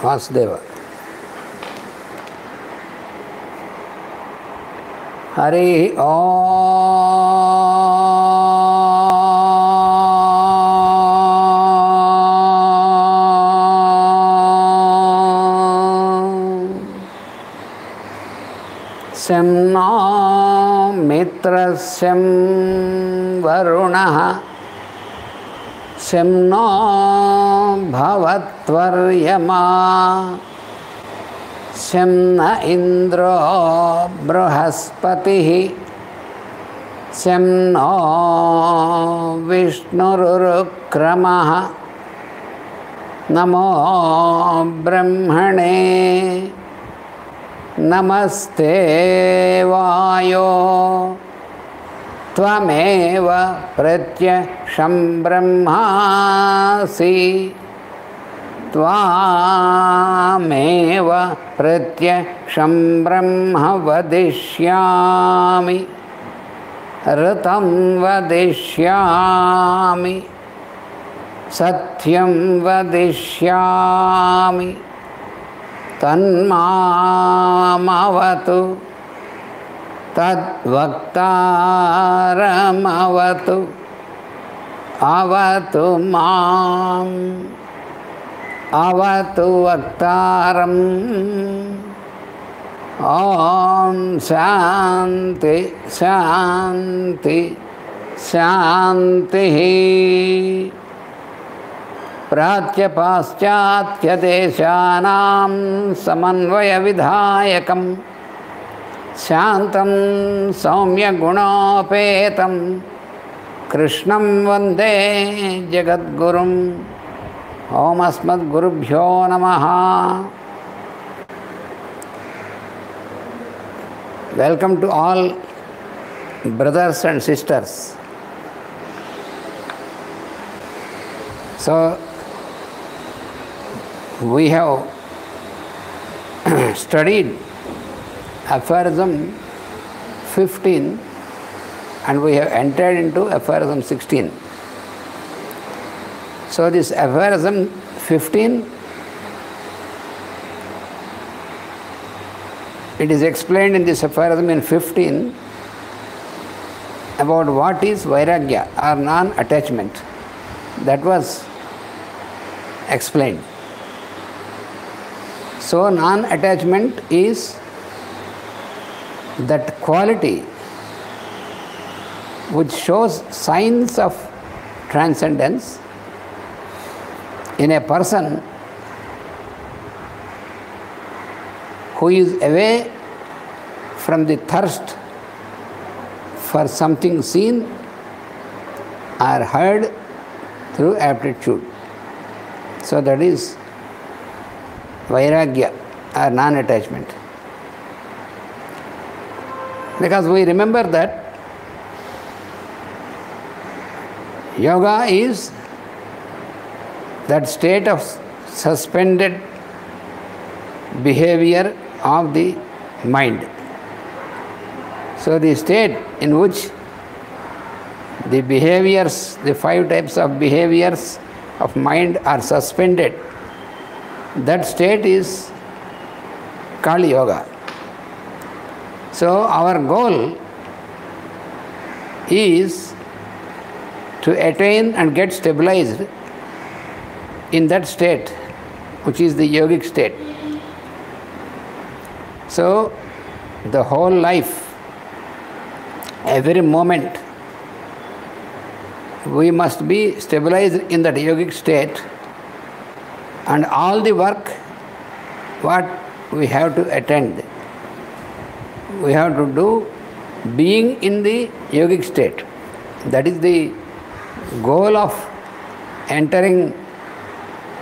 Vasudeva. Hari Om. Sem no mitrasyam varunaha sem no bhavatvaryama sem na indro brahaspatihi sem no vishnururkramaha namo brahmane namaste vayo tvameva pratyaksham brahmasi tvameva pratyaksham brahma vadishyami ratam vadishyami satyam vadishyami tanmamavatu tadvaktaramavatu avatu mam avatu vaktaram. Om Shanti Shanti Shanti. Pratya paschatya deshanam samanvaya vidhayakam Shantam saumya gunopetam Krishnam vande jagadgurum. Om asmad gurubhyo namaha. Welcome to all brothers and sisters. So, we have studied aphorism 15 and we have entered into aphorism 16. So, this aphorism 15, it is explained in this aphorism in 15 about what is vairagya or non-attachment. That was explained. So, non-attachment is that quality which shows signs of transcendence in a person who is away from the thirst for something seen or heard through aptitude. So that is vairagya or non-attachment. Because we remember that yoga is that state of suspended behavior of the mind. So the state in which the behaviors, the 5 types of behaviors of mind are suspended, that state is called yoga. So our goal is to attain and get stabilized in that state, which is the yogic state. So the whole life, every moment, we must be stabilized in that yogic state, and all the work what we have to attend, we have to do being in the yogic state. That is the goal of entering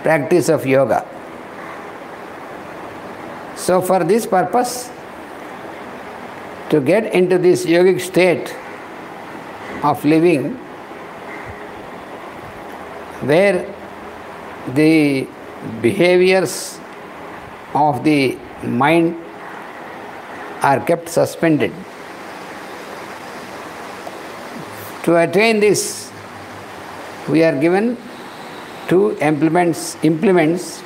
practice of yoga. So for this purpose, to get into this yogic state of living, where the behaviors of the mind are kept suspended. To attain this, we are given two implements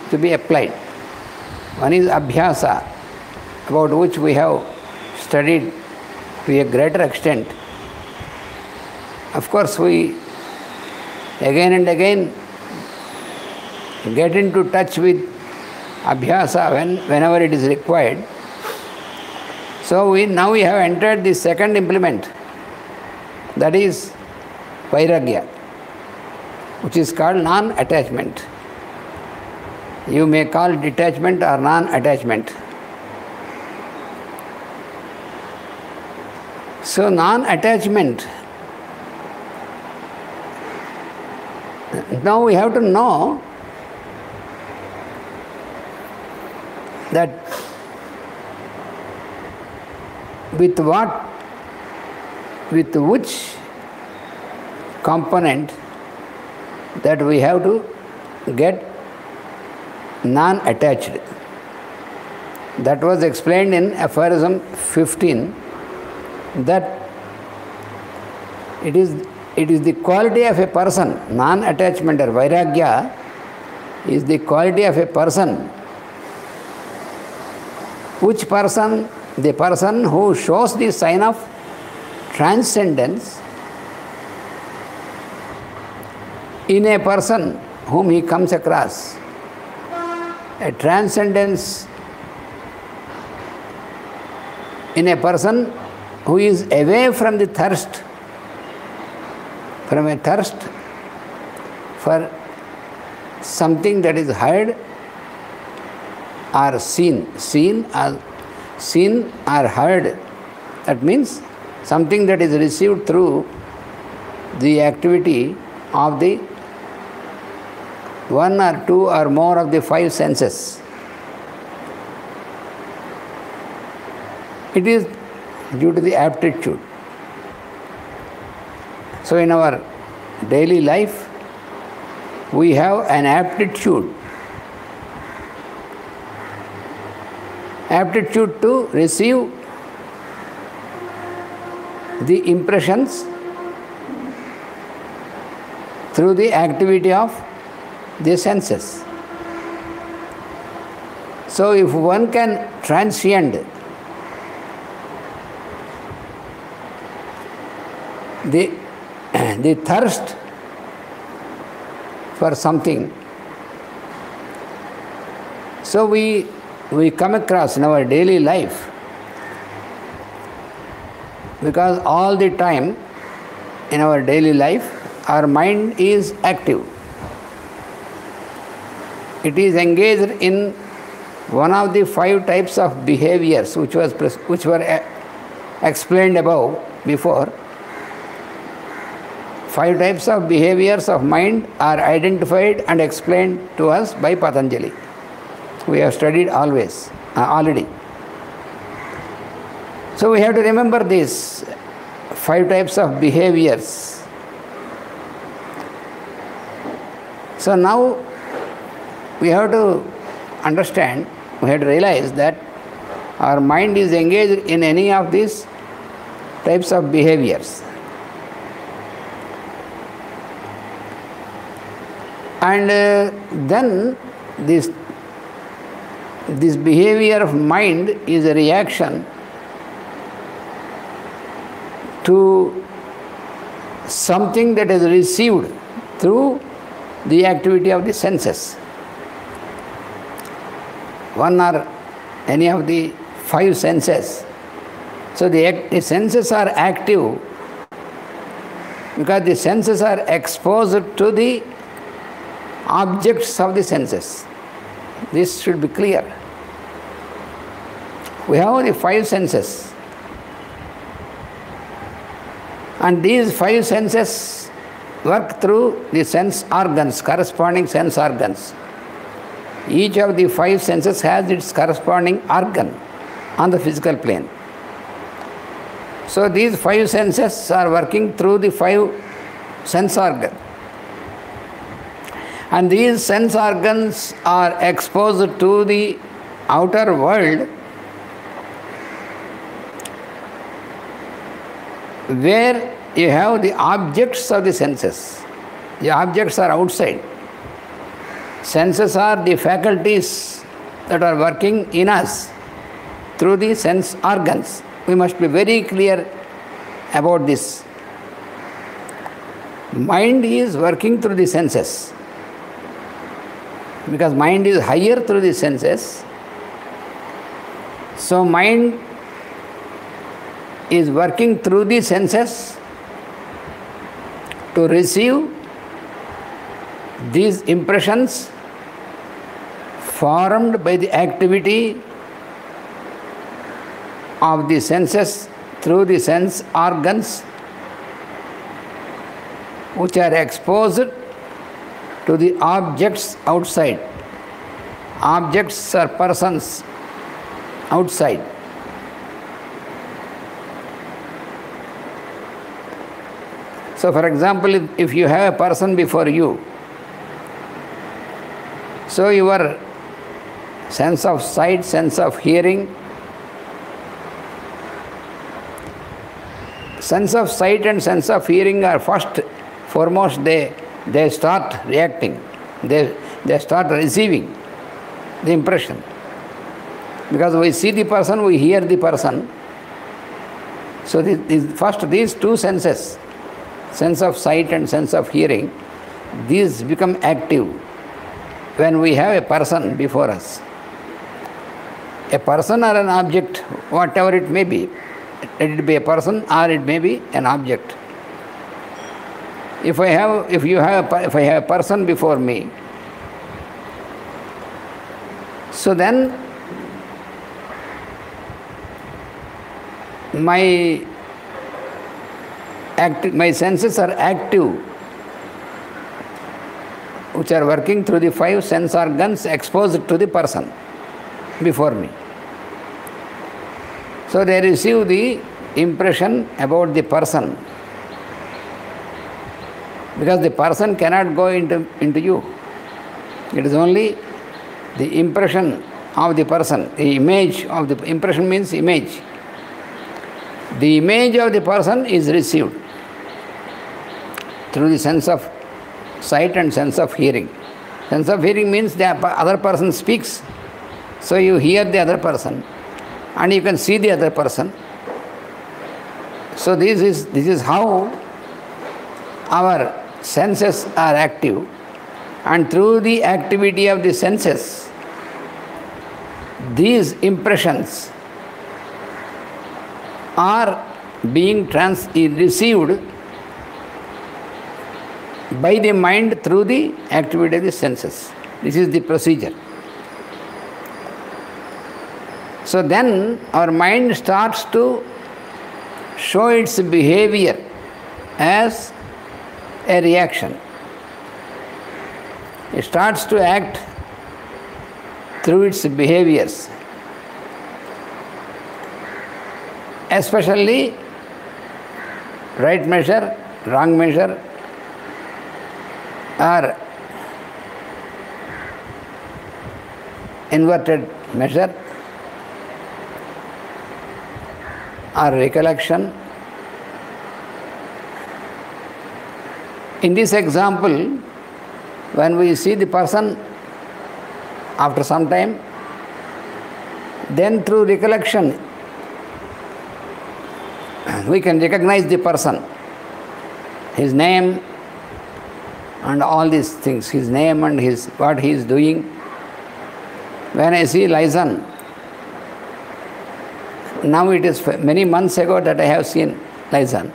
to be applied. One is abhyasa, about which we have studied to a greater extent. Of course, we again and again get into touch with abhyasa whenever it is required. So now we have entered the second implement, that is vairagya, which is called non-attachment. You may call detachment or non-attachment. So non-attachment, now we have to know that with which component that we have to get non-attached. That was explained in aphorism 15, that it is the quality of a person. Non-attachment or vairagya is the quality of a person. Which person? The person who shows the sign of transcendence in a person whom he comes across. A transcendence in a person who is away from the thirst, from a thirst for something that is heard or seen or heard. That means something that is received through the activity of the one or two or more of the five senses. It is due to the aptitude. So in our daily life, we have an aptitude to receive the impressions through the activity of the senses. So if one can transcend the thirst for something, so we come across in our daily life, because all the time in our daily life our mind is active. It is engaged in one of the five types of behaviors which were explained above before. Five types of behaviors of mind are identified and explained to us by Patanjali. We have studied already. So we have to remember these five types of behaviors. So now we have to understand, we have to realize that our mind is engaged in any of these types of behaviors. And then this behavior of mind is a reaction to something that is received through the activity of the senses. One or any of the five senses. So the senses are active because the senses are exposed to the objects of the senses. This should be clear. We have the five senses, and these five senses work through the sense organs, corresponding sense organs. Each of the five senses has its corresponding organ on the physical plane. So these five senses are working through the five sense organs. And these sense organs are exposed to the outer world, where you have the objects of the senses. The objects are outside. Senses are the faculties that are working in us through the sense organs. We must be very clear about this. Mind is working through the senses, because mind is higher through the senses. So mind is working through the senses to receive these impressions formed by the activity of the senses through the sense organs, which are exposed to the objects outside. Objects are persons outside. So, for example, if you have a person before you, so your sense of sight, sense of hearing, sense of sight and sense of hearing are foremost, they start reacting, they start receiving the impression. Because we see the person, we hear the person. So first these two senses, sense of sight and sense of hearing, these become active when we have a person before us. A person or an object, whatever it may be, let it be a person or it may be an object. If I have a person before me, so then my senses are active, which are working through the 5 sense organs exposed to the person before me. So they receive the impression about the person, because the person cannot go into you. It is only the impression of the person, the image of the impression means image. The image of the person is received through the sense of sight and sense of hearing. Sense of hearing means the other person speaks, so you hear the other person and you can see the other person. So this is how our senses are active, and through the activity of the senses, these impressions are being received by the mind through the activity of the senses. This is the procedure. So then our mind starts to show its behavior as a reaction. It starts to act through its behaviors, especially right measure, wrong measure, or inverted measure, or recollection. In this example, when we see the person after some time, then through recollection we can recognize the person, his name and all these things, his name and what he is doing. When I see Laisan, now it is many months ago that I have seen Laisan.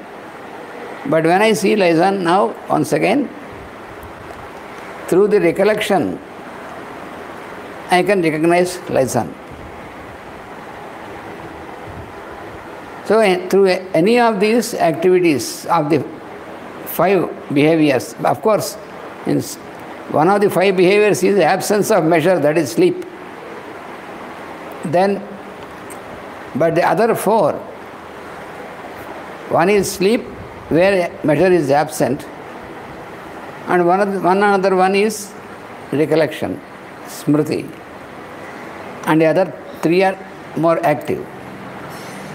But when I see Laisan now, once again, through the recollection, I can recognize Laisan. So through any of these activities of the 5 behaviors, of course, one of the 5 behaviors is the absence of measure, that is sleep. Then, but the other 4, one is sleep, where measure is absent, and one another one is recollection, smriti, and the other 3 are more active.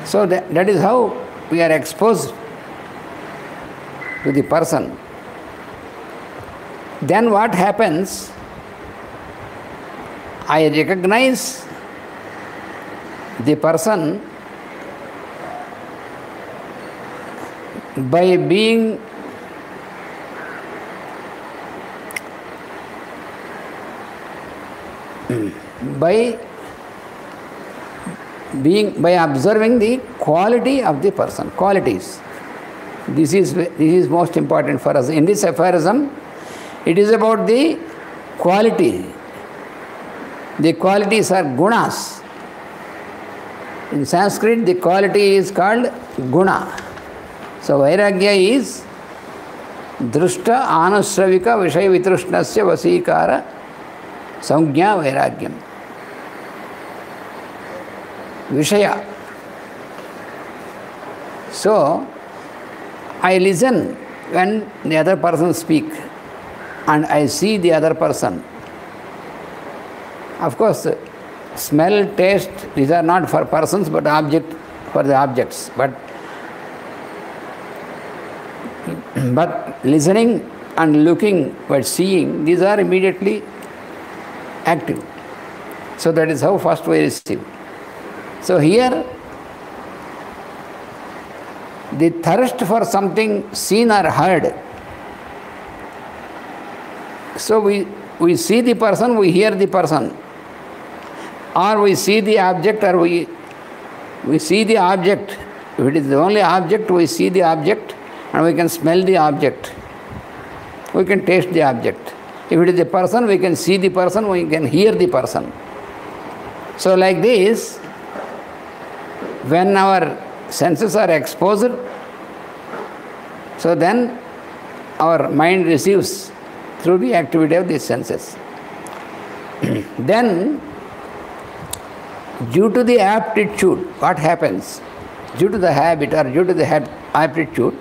So that is how we are exposed to the person. Then what happens I recognize the person by being by observing the quality of the person, qualities. This is most important for us. In this aphorism, it is about the quality. The qualities are gunas. In Sanskrit, the quality is called guna. So vairagya is drushta anusravika vishaya vitrushnasya vasikara samgya vairagyam. Vishaya. So I listen when the other person speaks and I see the other person. Of course, smell, taste, these are not for persons but for the objects. But listening and looking but seeing, these are immediately active. So that is how first we receive. So here, the thirst for something seen or heard. So we see the person, we hear the person. Or we see the object, or we see the object. If it is the only object, we see the object and we can smell the object. We can taste the object. If it is a person, we can see the person, we can hear the person. So like this, when our senses are exposed, so then our mind receives through the activity of these senses. Then, due to the aptitude, what happens? Due to the habit or due to the aptitude,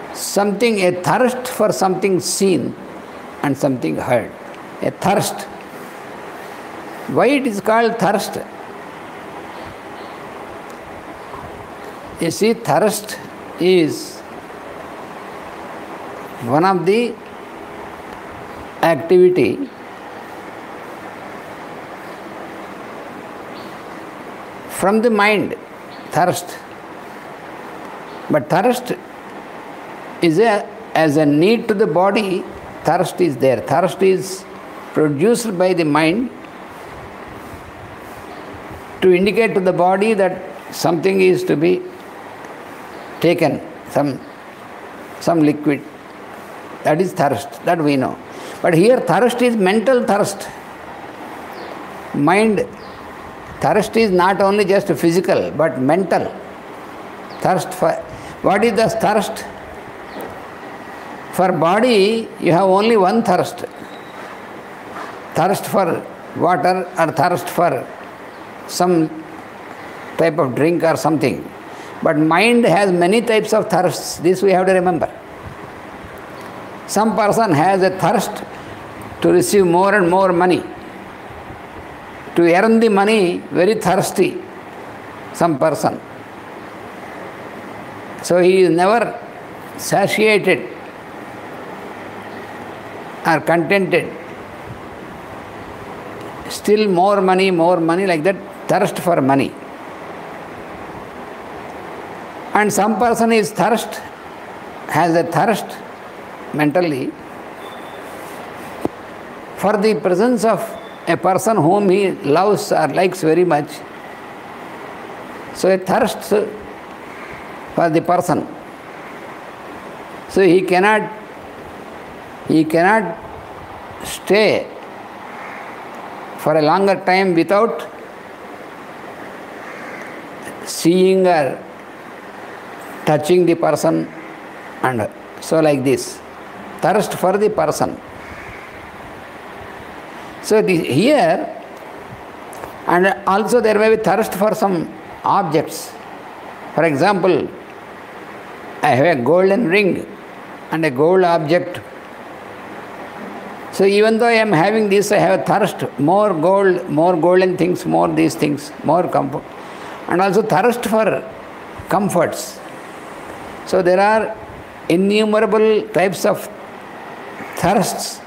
a thirst for something seen and something heard. A thirst. Why it is called thirst? You see, thirst is one of the activity from the mind, thirst. But thirst is as a need to the body, thirst is there. Thirst is produced by the mind to indicate to the body that something is to be taken, some liquid. That is thirst, that we know. But here thirst is mental thirst. Mind thirst is not only just physical, but mental thirst. For what is the thirst? For body, you have only one thirst. Thirst for water or thirst for some type of drink or something. But mind has many types of thirsts. This we have to remember. Some person has a thirst to receive more and more money. To earn the money, very thirsty, some person. So he is never satiated or contented. Still more money, like that, thirst for money. And some person has a thirst mentally for the presence of a person whom he loves or likes very much. So a thirst for the person. So he cannot stay for a longer time without seeing or touching the person, and so like this. Thirst for the person. So here, and also there may be thirst for some objects. For example, I have a golden ring and a gold object. So even though I am having this, I have a thirst, more gold, more golden things, more these things, more comfort. And also thirst for comforts. So there are innumerable types of thirsts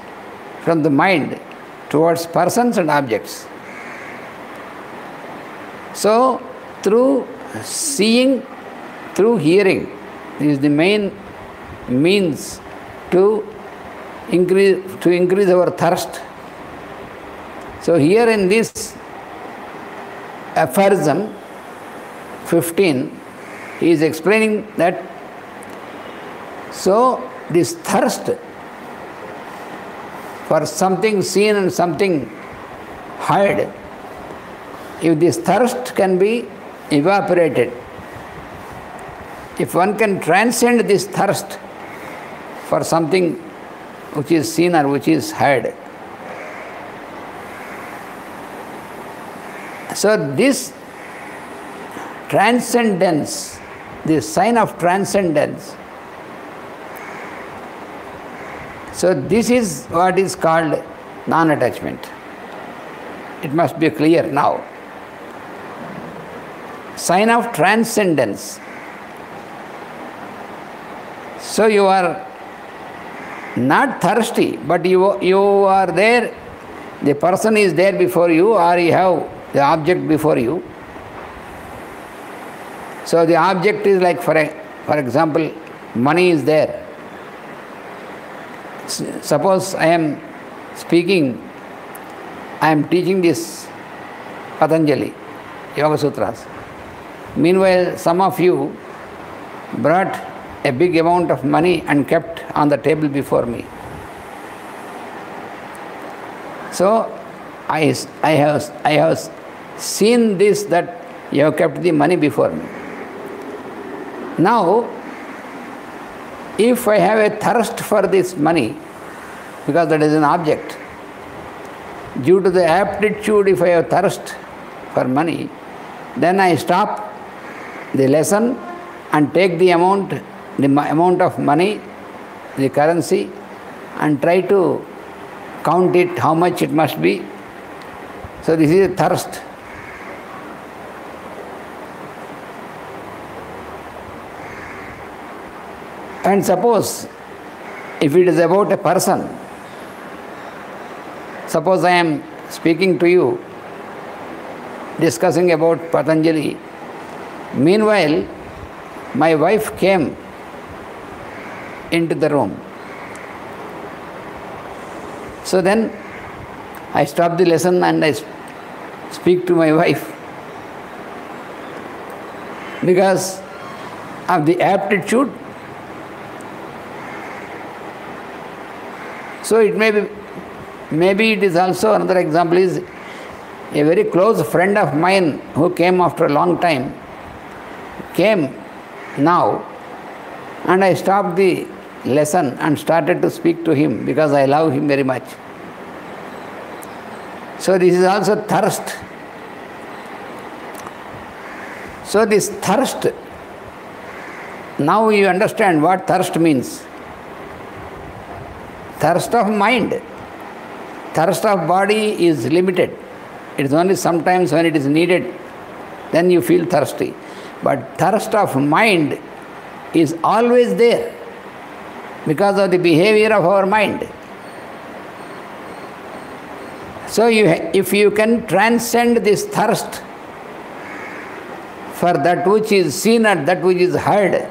from the mind towards persons and objects. So, through seeing, through hearing, is the main means to increase our thirst. So here in this aphorism 15, he is explaining that so this thirst for something seen and something heard, if this thirst can be evaporated, if one can transcend this thirst for something which is seen or which is heard, so this transcendence, this sign of transcendence, so this is what is called non-attachment. It must be clear now. Sign of transcendence. So you are not thirsty, but you are there, the person is there before you, or you have the object before you. So the object is like, for example, money is there. Suppose I am speaking, I am teaching this Patanjali Yoga Sutras. Meanwhile, some of you brought a big amount of money and kept on the table before me. So I have seen this, that you have kept the money before me. Now, if I have a thirst for this money, because that is an object, due to the aptitude, if I have thirst for money, then I stop the lesson and take the amount of money, the currency, and try to count it, how much it must be. So this is a thirst. And suppose, if it is about a person, suppose I am speaking to you, discussing about Patanjali, meanwhile, my wife came into the room. So then, I stop the lesson and I speak to my wife, because of the aptitude. So it may be, maybe it is also, another example is a very close friend of mine who came after a long time, came now, and I stopped the lesson and started to speak to him because I love him very much. So this is also thirst. So this thirst, now you understand what thirst means. Thirst of mind, thirst of body is limited. It is only sometimes when it is needed, then you feel thirsty. But thirst of mind is always there because of the behavior of our mind. So if you can transcend this thirst for that which is seen and that which is heard,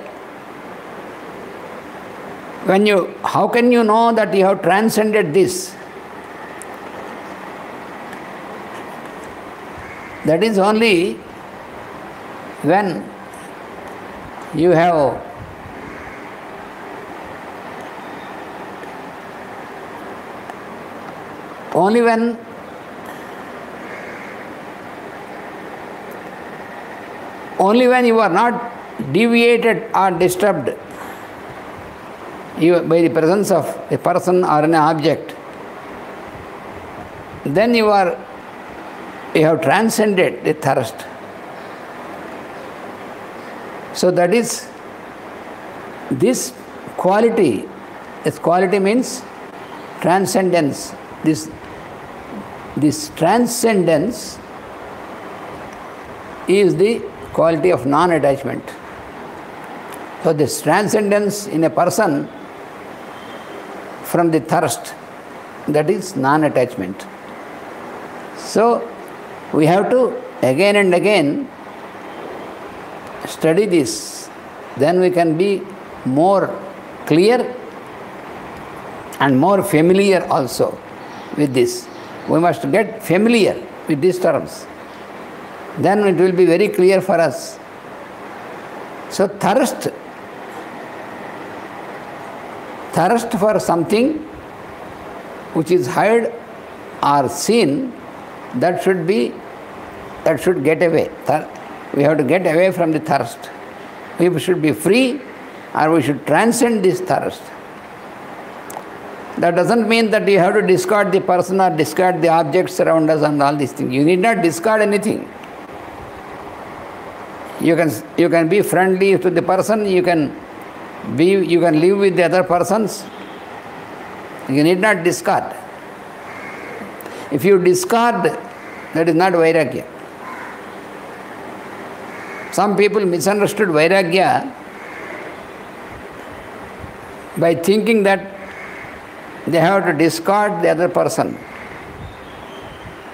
how can you know that you have transcended this? That is only when you have only when you are not deviated or disturbed by the presence of a person or an object, then you have transcended the thirst. So that is this quality. This quality means transcendence. This transcendence is the quality of non-attachment. So this transcendence in a person from the thirst, that is non-attachment. So we have to again and again study this. Then we can be more clear and more familiar also with this. We must get familiar with these terms. Then it will be very clear for us. So thirst for something which is heard or seen, that should get away. We have to get away from the thirst. We should be free, or we should transcend this thirst. That doesn't mean that you have to discard the person or discard the objects around us and all these things. You need not discard anything. You can be friendly to the person, you can live with the other persons. You need not discard. If you discard, that is not Vairagya. Some people misunderstood Vairagya by thinking that they have to discard the other person,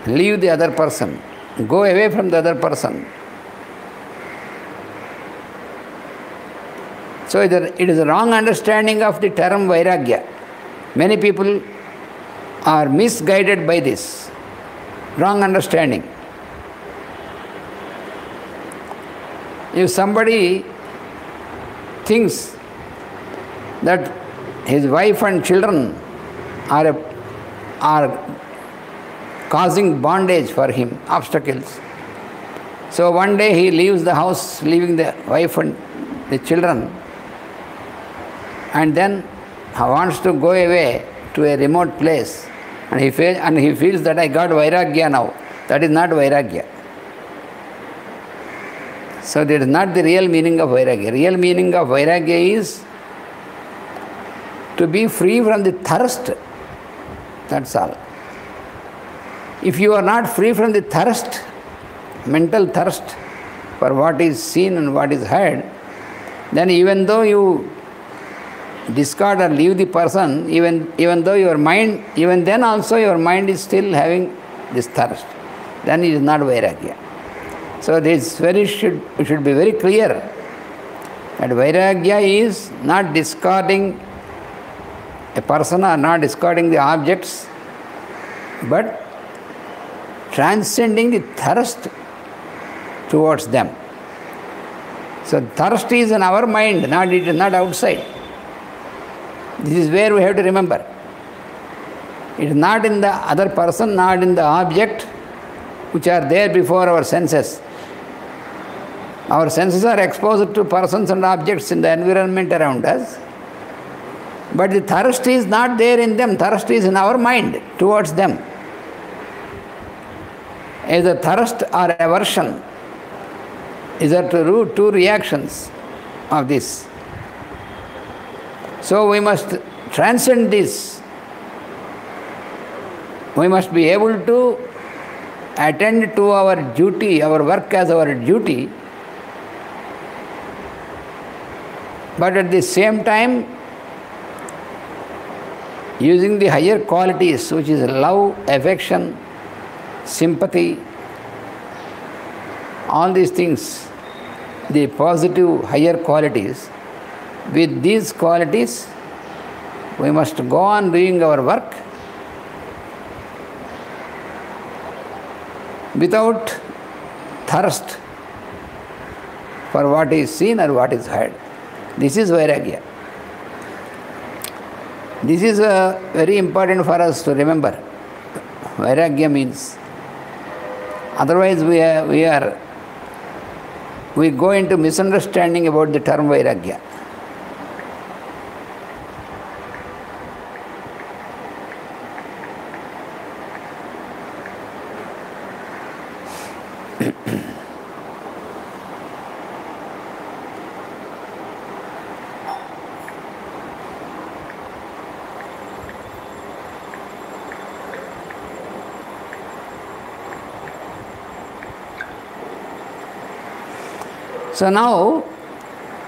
leave the other person, go away from the other person. So it is a wrong understanding of the term Vairagya. Many people are misguided by this wrong understanding. If somebody thinks that his wife and children are causing bondage for him, obstacles, so one day he leaves the house, leaving the wife and the children, and then wants to go away to a remote place, and he feels that I got Vairagya now. That is not Vairagya. So that is not the real meaning of Vairagya. Real meaning of Vairagya is to be free from the thirst. That's all. If you are not free from the thirst, mental thirst for what is seen and what is heard, then even though you discard or leave the person, even though your mind, even then also your mind is still having this thirst, then it is not Vairagya. So this should be very clear that Vairagya is not discarding a person or not discarding the objects, but transcending the thirst towards them. So thirst is in our mind, it is not outside. This is where we have to remember. It is not in the other person, not in the object which are there before our senses. Our senses are exposed to persons and objects in the environment around us, but the thirst is not there in them, thirst is in our mind towards them. Either thirst or aversion is there two reactions of this. So we must transcend this. We must be able to attend to our duty, our work as our duty, but at the same time using the higher qualities, which is love, affection, sympathy, all these things, the positive higher qualities. With these qualities, we must go on doing our work without thirst for what is seen or what is heard. This is Vairagya. This is very important for us to remember. Vairagya means. Otherwise we go into misunderstanding about the term Vairagya. So now,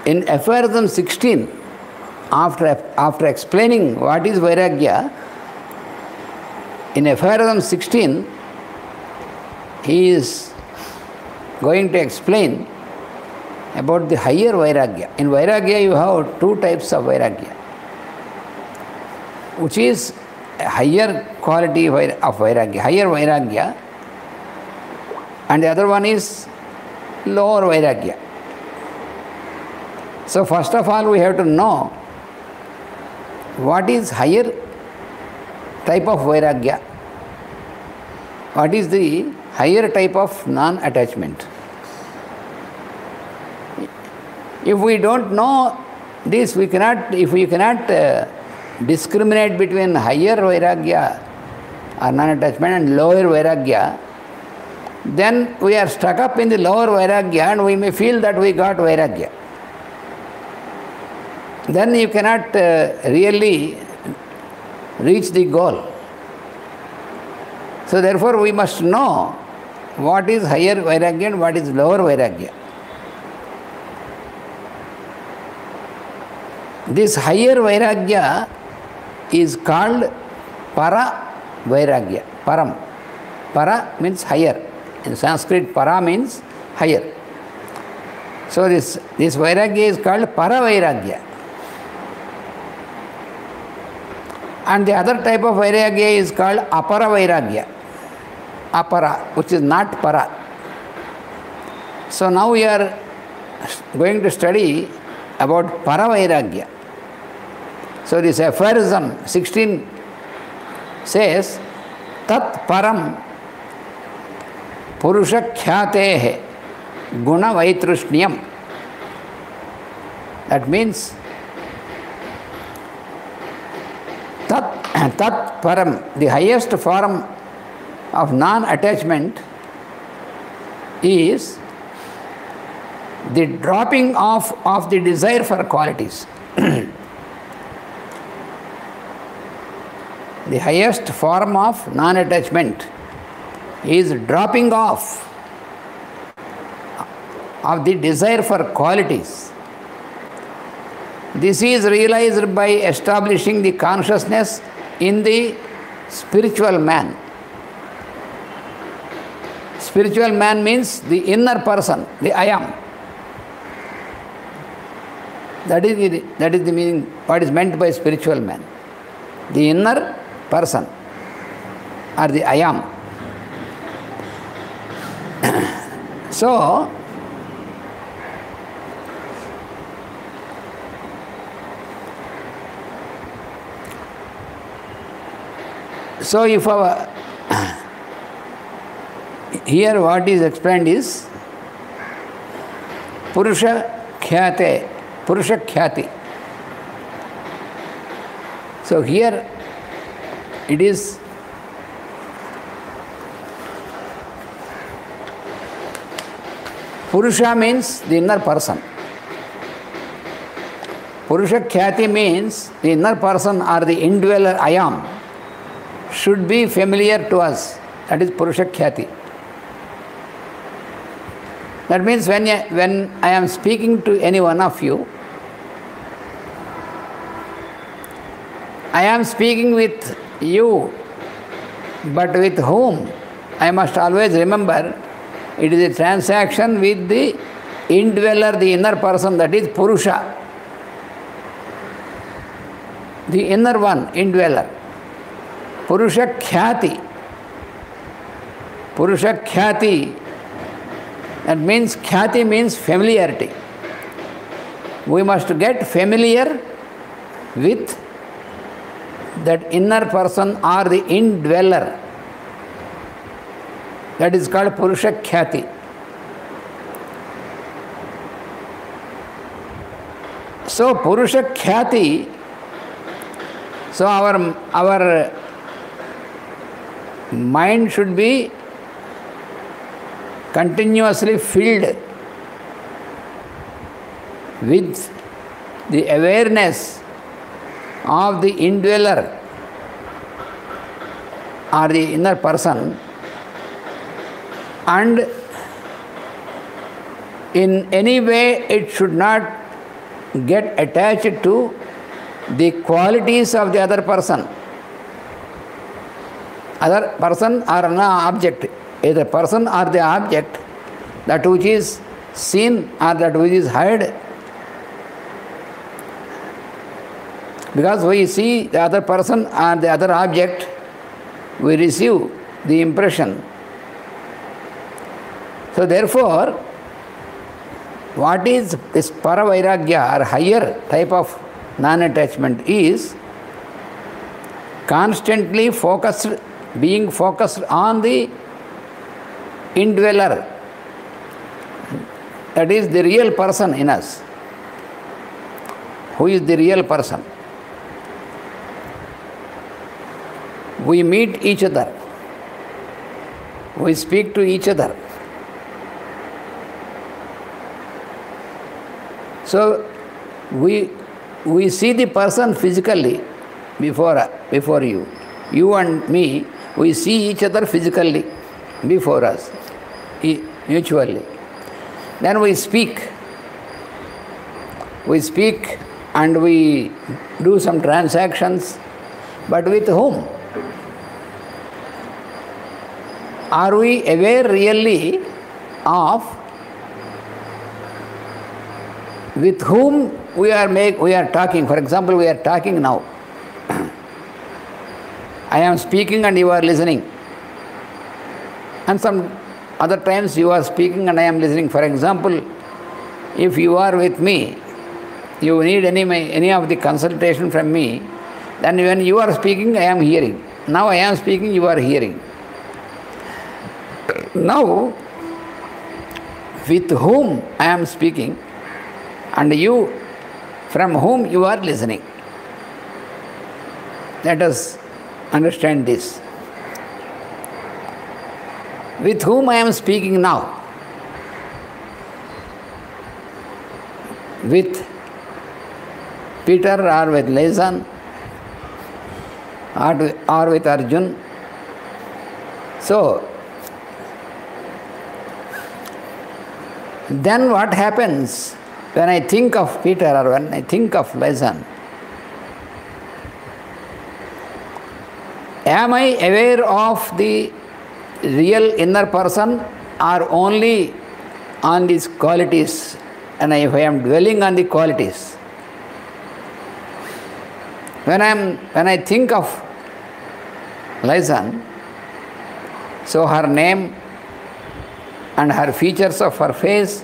in Aphorism 16, after explaining what is Vairagya, in Aphorism 16, he is going to explain about the higher Vairagya. In Vairagya you have two types of Vairagya, which is a higher quality of Vairagya, higher Vairagya, and the other one is lower Vairagya. So first of all we have to know what is higher type of Vairagya, what is the higher type of non-attachment. If we don't know this, if we cannot discriminate between higher Vairagya or non-attachment and lower Vairagya, then we are stuck up in the lower Vairagya and we may feel that we got Vairagya. Then you cannot really reach the goal. So therefore we must know what is higher Vairagya and what is lower Vairagya. This higher Vairagya is called Para Vairagya. Param. Para means higher. In Sanskrit, Para means higher. So this Vairagya is called Para Vairagya. And the other type of Vairagya is called Apara Vairagya. Apara, which is not Para. So now we are going to study about Para Vairagya. So this aphorism 16 says, Tat Param Purusha Khyate Guna Vaitrushnyam. That means Tat Param, the highest form of non-attachment, is the dropping off of the desire for qualities. The highest form of non-attachment is dropping off of the desire for qualities. This is realized by establishing the consciousness in the spiritual man. Spiritual man means the inner person, the I am. That is the meaning, what is meant by spiritual man. The inner person, or the I am. So if our here what is explained is Purusha Khyati. So here it is Purusha means the inner person. Purusha Khyati means the inner person or the indweller I am should be familiar to us. That is Purusha Khyati. That means when I am speaking to any one of you, I am speaking with you, but with whom? I must always remember it is a transaction with the indweller, the inner person, that is Purusha. The inner one, indweller. Purusha Khyati. Purusha Khyati, that means Khyati means familiarity. We must get familiar with that inner person or the indweller. That is called Purusha Khyati. So Purusha Khyati, so our mind should be continuously filled with the awareness of the indweller or the inner person, and in any way it should not get attached to the qualities of the other person or an object. either person or the object, that which is seen or that which is heard. Because we see the other person or the other object, we receive the impression. So therefore, what is this Paravairagya or higher type of non-attachment is constantly being focused on the indweller, that is the real person in us. Who is the real person? We meet each other, we speak to each other. So we see the person physically before you. You and me, we see each other physically before us, mutually. Then we speak. We speak and we do some transactions, but with whom? Are we aware really of with whom we are talking? For example, we are talking now. I am speaking and you are listening. And some other times you are speaking and I am listening. For example, if you are with me, you need any of the consultation from me, then when you are speaking, I am hearing. Now I am speaking, you are hearing. Now, with whom I am speaking and you, from whom you are listening. Let us understand this. With whom I am speaking now? With Peter or with Laisan or with Arjun. So, then what happens when I think of Peter or when I think of Laisan? Am I aware of the real inner person or only on these qualities? And if I am dwelling on the qualities, when I think of Laisan, so her name and her features of her face,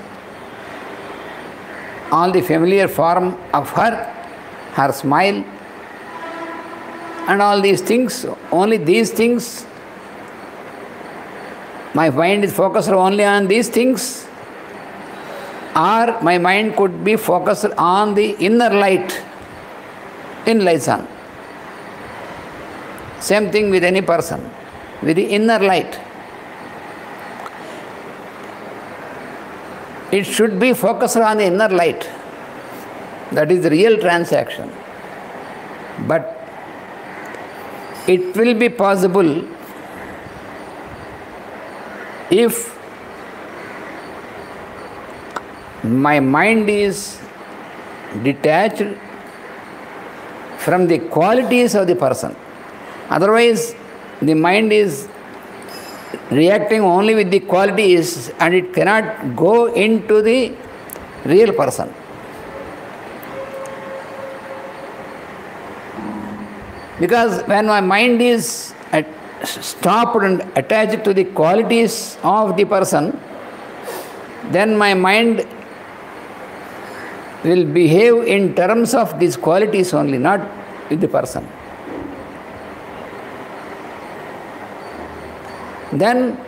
all the familiar form of her smile, and all these things, only these things, my mind is focused only on these things, or my mind could be focused on the inner light in Laisan. Same thing with any person, with the inner light. It should be focused on the inner light. That is the real transaction. But it will be possible if my mind is detached from the qualities of the person. Otherwise, the mind is reacting only with the qualities and it cannot go into the real person. Because when my mind is stopped and attached to the qualities of the person, then my mind will behave in terms of these qualities only, not with the person. Then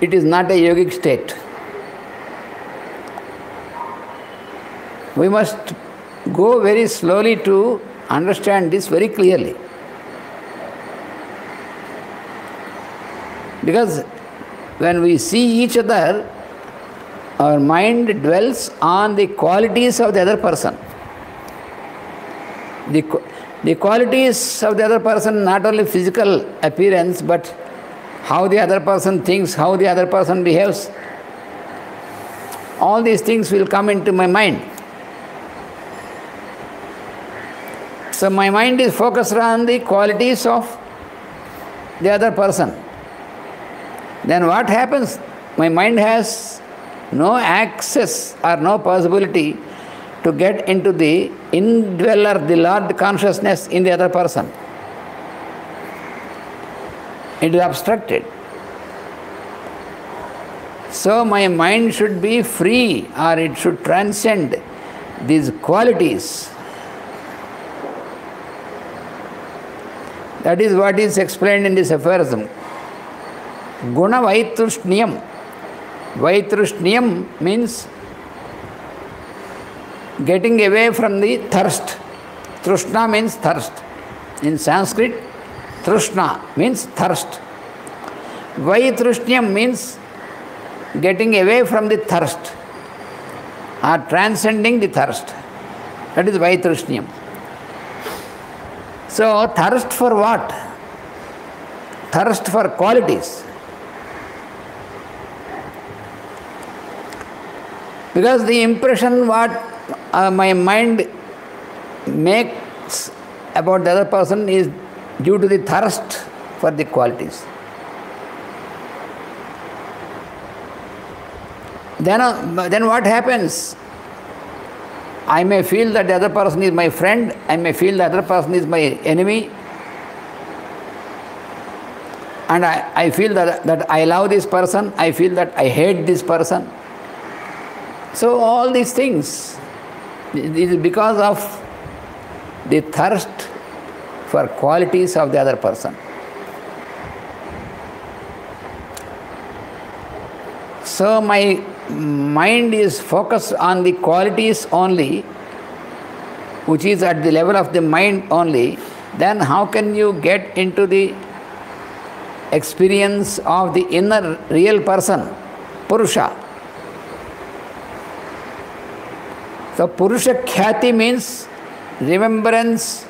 it is not a yogic state. We must go very slowly to understand this very clearly. Because when we see each other, our mind dwells on the qualities of the other person. The qualities of the other person, not only physical appearance, but how the other person thinks, how the other person behaves. All these things will come into my mind. So my mind is focused on the qualities of the other person. then what happens? My mind has no access or no possibility to get into the indweller, the Lord consciousness in the other person. It is obstructed. So my mind should be free, or it should transcend these qualities. That is what is explained in this aphorism. Guna Vaitrushnyam. Vaitrushnyam means getting away from the thirst. Trushna means thirst. In Sanskrit, Trushna means thirst. Vaitrushnyam means getting away from the thirst or transcending the thirst. That is Vaitrushnyam. So, thirst for what? Thirst for qualities. Because the impression what my mind makes about the other person is due to the thirst for the qualities. Then what happens? I may feel that the other person is my friend, I may feel the other person is my enemy, and I feel that I love this person, I feel that I hate this person. So all these things, it is because of the thirst for qualities of the other person. So my mind is focused on the qualities only, which is at the level of the mind only, then how can you get into the experience of the inner real person, Purusha? So Purusha Khyati means remembrance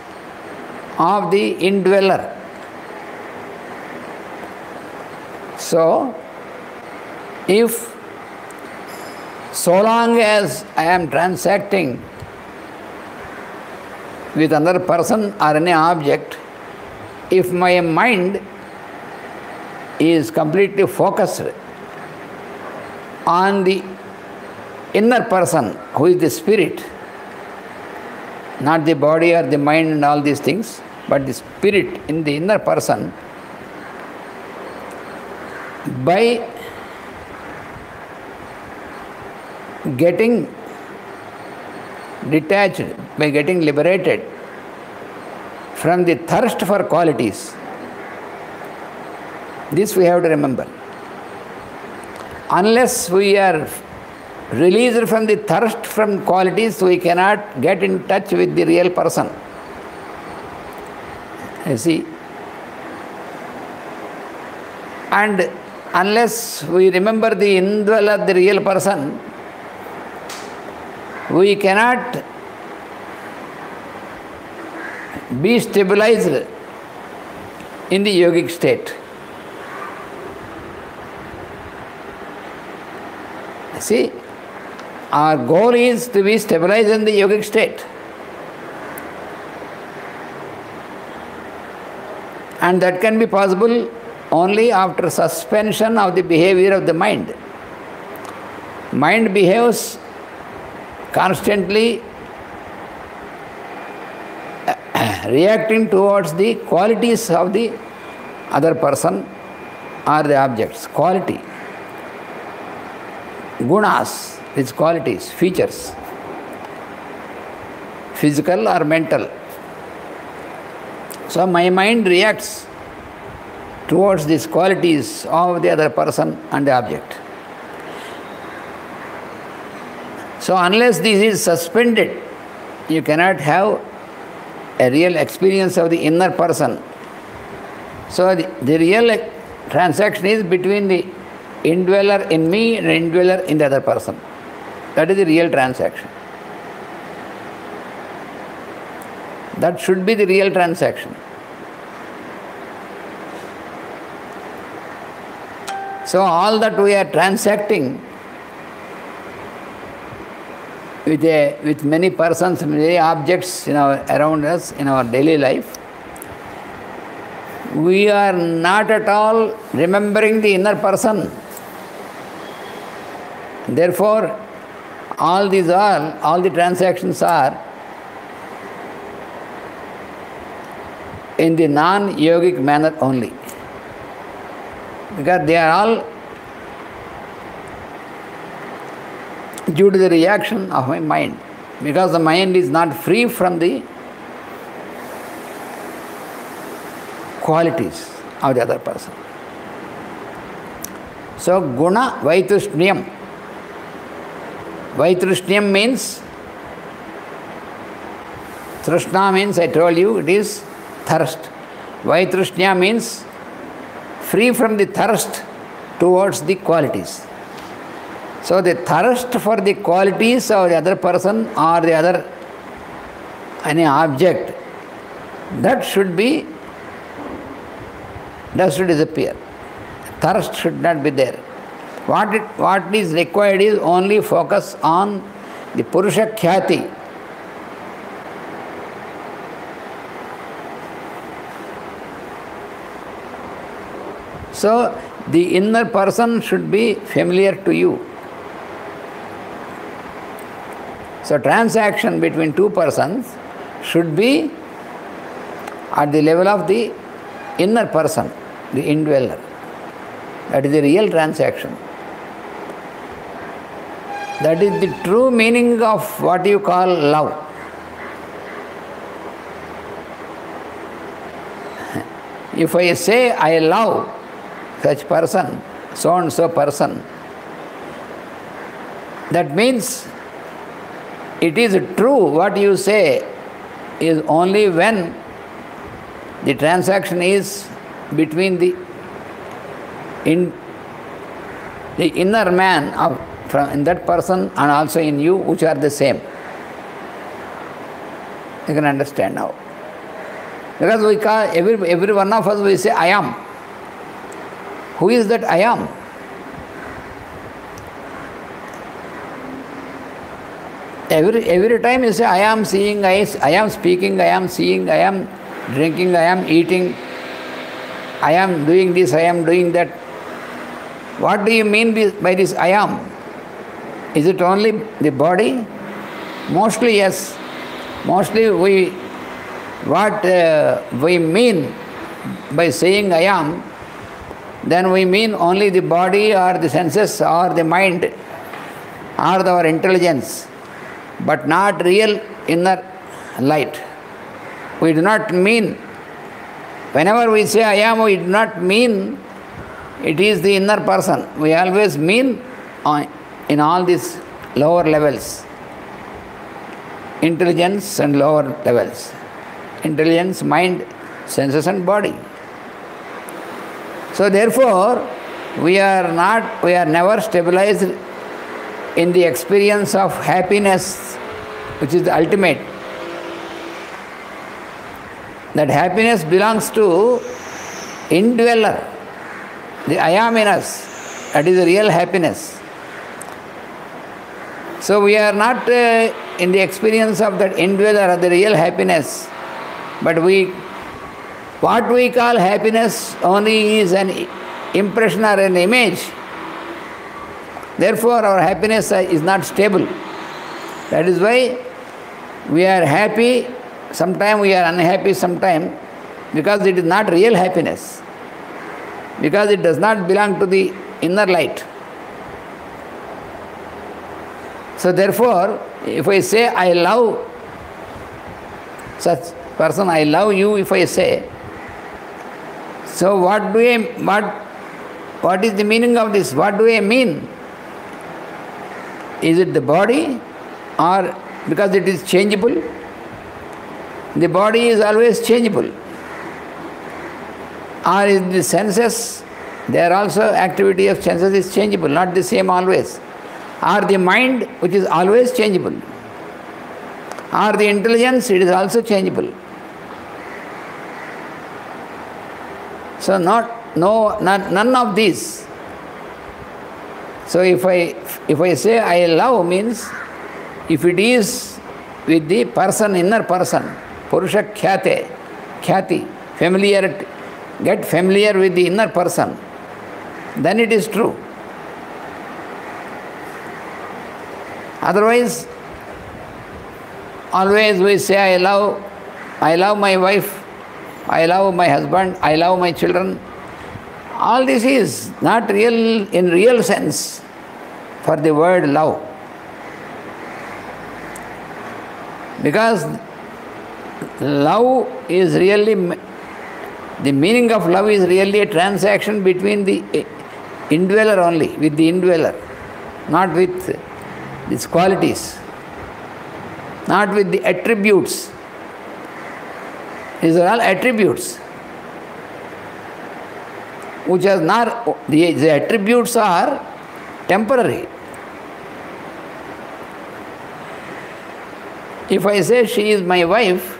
of the indweller. So, if so long as I am transacting with another person or any object, if my mind is completely focused on the inner person, who is the spirit, not the body or the mind and all these things, but the spirit in the inner person, by getting detached, by getting liberated from the thirst for qualities, this we have to remember. Unless we are released from the thirst from qualities, we cannot get in touch with the real person. You see? And unless we remember the indweller, the real person, we cannot be stabilized in the yogic state. See, our goal is to be stabilized in the yogic state. And that can be possible only after suspension of the behavior of the mind. Mind behaves constantly reacting towards the qualities of the other person or the objects. Quality. Gunas, its qualities, features. Physical or mental. So my mind reacts towards these qualities of the other person and the object. So unless this is suspended, you cannot have a real experience of the inner person. So the real transaction is between the indweller in me and indweller in the other person. That is the real transaction. That should be the real transaction. So all that we are transacting with many persons, many objects around us in our daily life, we are not at all remembering the inner person. Therefore, all the transactions are in the non-yogic manner only. Because they are all due to the reaction of my mind. Because the mind is not free from the qualities of the other person. So, guna vaitrushnyam. Vaitrushnyam means, trishna means, I told you, it is thirst. Vaitrushnya means free from the thirst towards the qualities. So the thirst for the qualities of the other person or the other any object, that should disappear. Thirst should not be there. What is required is only focus on the Purusha Khyati. So the inner person should be familiar to you. So transaction between two persons should be at the level of the inner person, the indweller. That is the real transaction. That is the true meaning of what you call love. If I say I love such person, so and so person, that means it is true what you say is only when the transaction is between the inner man in that person and also in you, which are the same. You can understand now. Because we call every one of us, we say I am. Who is that I am? Every time you say I am seeing, I am speaking, I am seeing, I am drinking, I am eating, I am doing this, I am doing that. What do you mean by this I am? Is it only the body? Mostly yes. Mostly what we mean by saying I am, then we mean only the body or the senses or the mind or our intelligence, but not real inner light. We do not mean, whenever we say I am, we do not mean it is the inner person. We always mean in all these lower levels, intelligence and lower levels. Intelligence, mind, senses and body. So therefore, we are never stabilized in the experience of happiness, which is the ultimate. That happiness belongs to indweller, the I am in us. That is the real happiness. So we are not in the experience of that indweller of the real happiness, but what we call happiness only is an impression or an image. Therefore, our happiness is not stable. That is why we are happy, sometimes we are unhappy sometimes, because it is not real happiness, because it does not belong to the inner light. So therefore, if I say I love such person, I love you, if I say, so what is the meaning of this? What do I mean? Is it the body, or because it is changeable? The body is always changeable. Or is the senses, there also activity of senses is changeable, not the same always. Or the mind, which is always changeable. Or the intelligence, it is also changeable. So none of these. So if I say I love means, if it is with the person, inner person, Purusha Khyati, familiarity, get familiar with the inner person, then it is true. Otherwise, always we say, I love my wife, I love my husband, I love my children. All this is not real in real sense for the word love. Because love is really, the meaning of love is really a transaction between the indweller only, with the indweller, not with its qualities, not with the attributes. These are all attributes, which are not, the attributes are temporary. If I say she is my wife,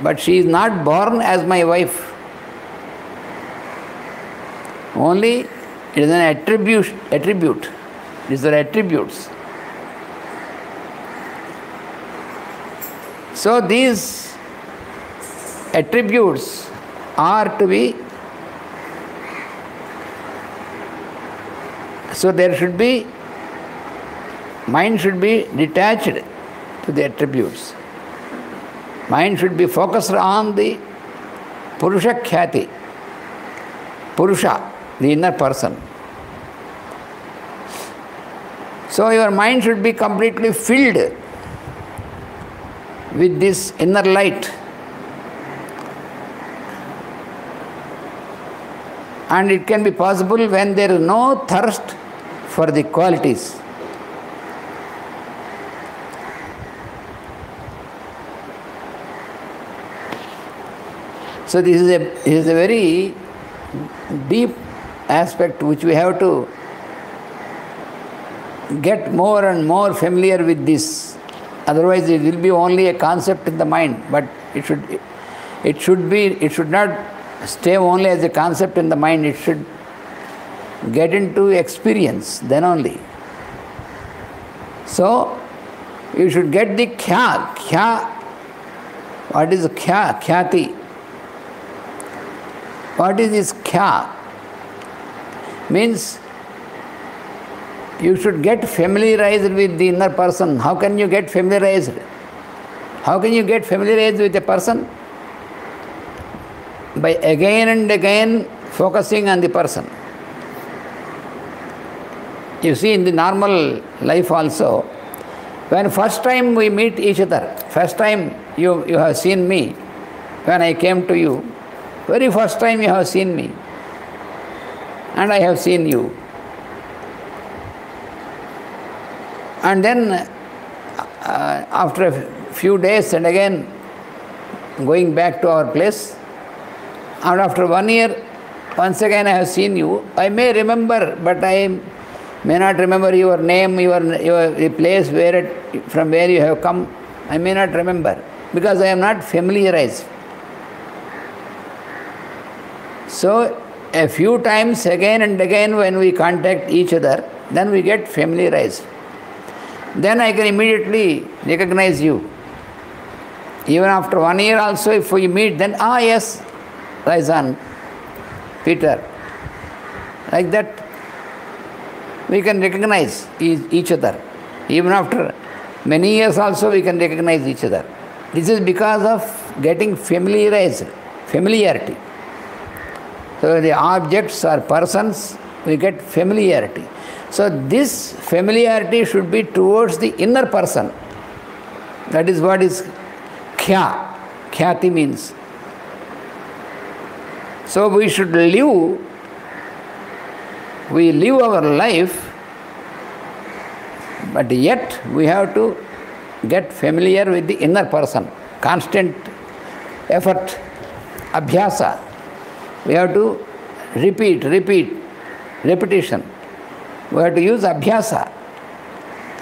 but she is not born as my wife, only it is an attribute. These are attributes. So these attributes are to be, so there should be, mind should be detached to the attributes. Mind should be focused on the Purusha Khyati, Purusha, the inner person. So your mind should be completely filled with this inner light. And it can be possible when there is no thirst for the qualities. So this is a very deep aspect which we have to get more and more familiar with this. Otherwise it will be only a concept in the mind, but it should not stay only as a concept in the mind, it should get into experience, then only. So you should get the kya. What is kya? Khyati. What is this kya? Means you should get familiarized with the inner person. How can you get familiarized? How can you get familiarized with a person? By again and again focusing on the person. You see, in the normal life also, when first time we meet each other, first time you have seen me, when I came to you, very first time you have seen me, and I have seen you. And then after a few days and again going back to our place, and after 1 year, once again I have seen you. I may remember, but I may not remember your name, the place from where you have come. I may not remember, because I am not familiarized. So a few times again and again when we contact each other, then we get familiarized. Then I can immediately recognize you. Even after 1 year also, if we meet, then, yes, Raizan, Peter. Like that, we can recognize each other. Even after many years also, we can recognize each other. This is because of getting familiarized, familiarity. So the objects or persons, we get familiarity. So this familiarity should be towards the inner person. That is what is kya. Khyati means. So we should live our life, but yet we have to get familiar with the inner person. Constant effort, abhyasa. We have to repetition. We have to use abhyasa.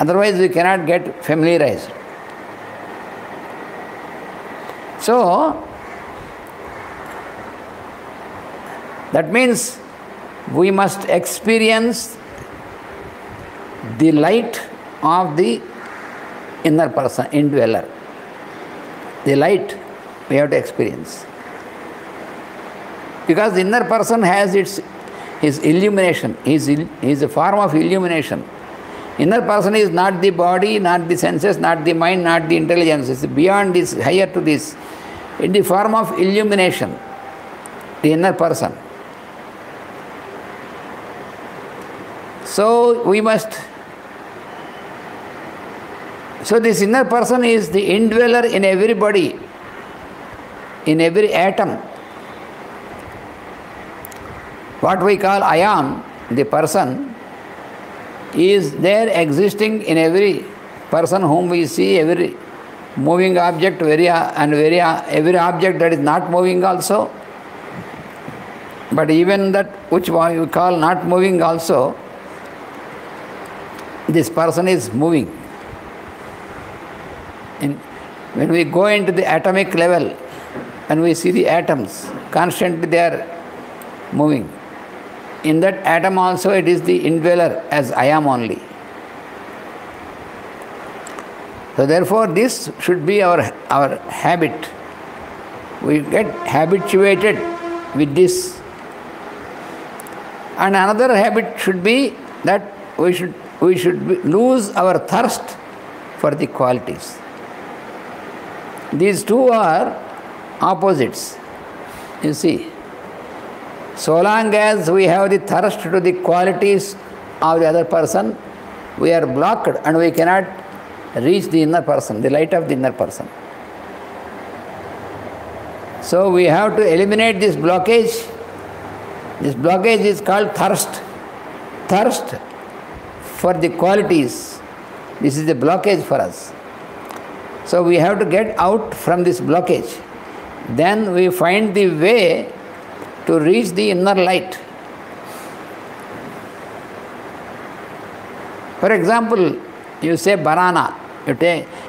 Otherwise we cannot get familiarized. So, that means we must experience the light of the inner person, indweller. The light we have to experience. Because the inner person has his illumination, is a form of illumination. Inner person is not the body, not the senses, not the mind, not the intelligence. It's beyond this, higher to this. In the form of illumination, the inner person. So this inner person is the indweller in everybody, in every atom. What we call I am, the person, is there existing in every person whom we see, every moving object, every object that is not moving also. But even that which we call not moving also, this person is moving. When we go into the atomic level, when we see the atoms, constantly they are moving. In that atom also it is the indweller as I am only. So therefore this should be our habit. We get habituated with this. And another habit should be that we should lose our thirst for the qualities. These two are opposites, you see. So long as we have the thirst to the qualities of the other person, we are blocked and we cannot reach the inner person, the light of the inner person. So we have to eliminate this blockage. This blockage is called thirst. Thirst for the qualities. This is the blockage for us. So we have to get out from this blockage. Then we find the way to reach the inner light. For example, you say banana.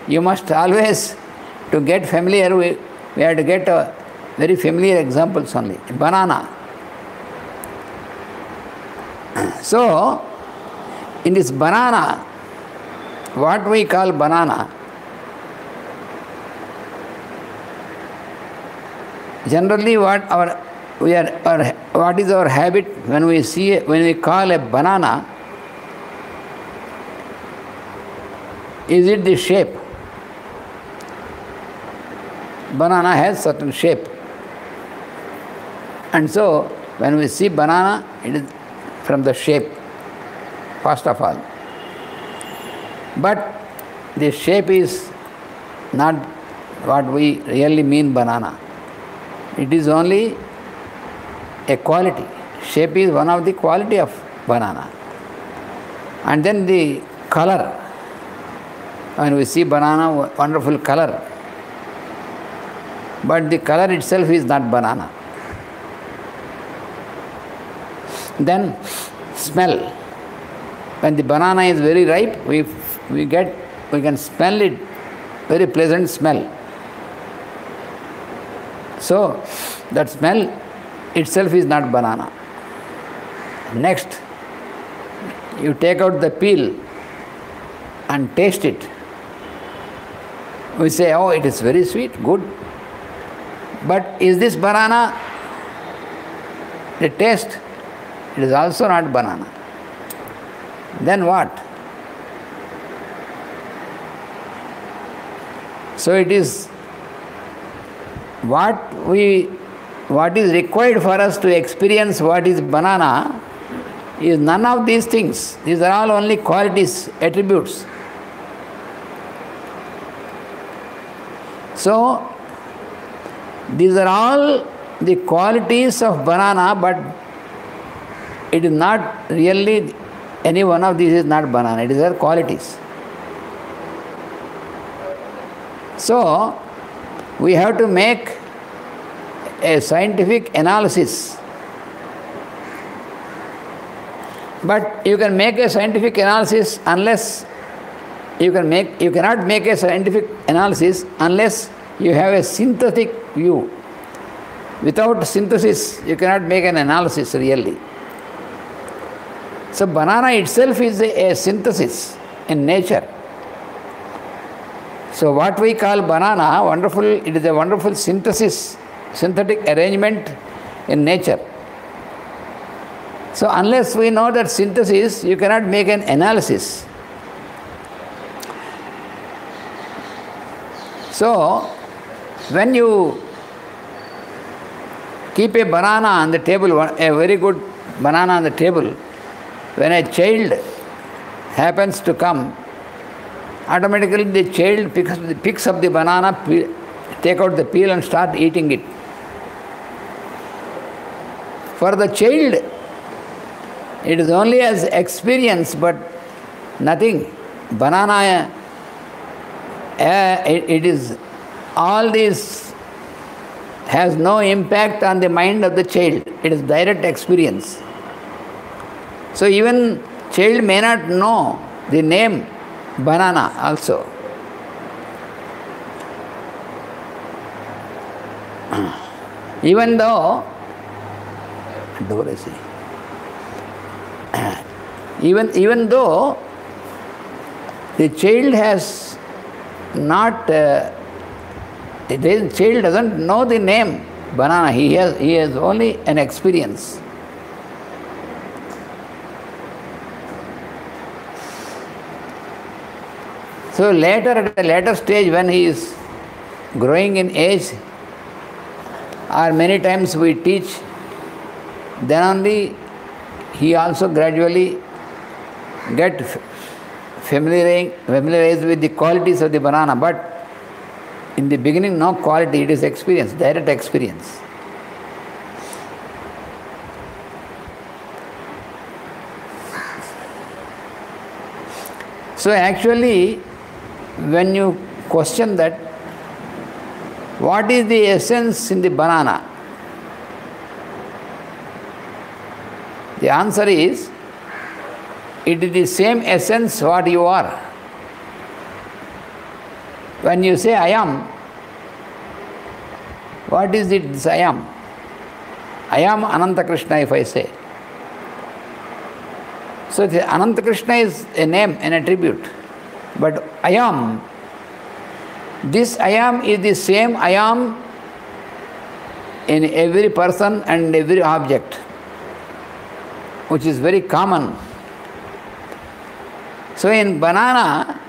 You must always, to get familiar, we have to get very familiar examples only. Banana. So, in this banana, what we call banana, generally what is our habit when we call a banana? Is it the shape? Banana has certain shape. And so when we see banana, it is from the shape, first of all. But the shape is not what we really mean banana. It is only a quality. Shape is one of the quality of banana. And then the color. When we see banana, wonderful color. But the color itself is not banana. Then smell. When the banana is very ripe, we can smell it, very pleasant smell. So that smell itself is not banana. Next, you take out the peel and taste it. We say, oh, it is very sweet, good. But is this banana? The taste, it is also not banana. Then what? So it is what is required for us to experience what is banana is none of these things. These are all only qualities, attributes. So these are all the qualities of banana, but it is not really, any one of these is not banana, it is their qualities. So we have to make a scientific analysis. But you can make a scientific analysis unless you cannot make a scientific analysis unless you have a synthetic view. Without synthesis, you cannot make an analysis really. So banana itself is a synthesis in nature. So what we call banana, it is a wonderful synthesis, synthetic arrangement in nature. So unless we know that synthesis, you cannot make an analysis. So when you keep a banana on the table, a very good banana on the table, when a child happens to come, automatically the child picks up the banana, take out the peel and start eating it. For the child, it is only as experience, but nothing. Banana, it is, all this has no impact on the mind of the child. It is direct experience. So even child may not know the name banana also. Even though, even though the child has not, the child doesn't know the name banana, he has only an experience. So later, at a later stage, when he is growing in age, or many times we teach, then only he also gradually get familiarized with the qualities of the banana. But in the beginning, no quality, it is experience, direct experience. So actually, when you question that, what is the essence in the banana? The answer is, it is the same essence what you are. When you say I am, what is it, this I am? I am Ananta Krishna, if I say. So the Ananta Krishna is a name, an attribute. But I am, this I am is the same I am in every person and every object, which is very common. So in banana,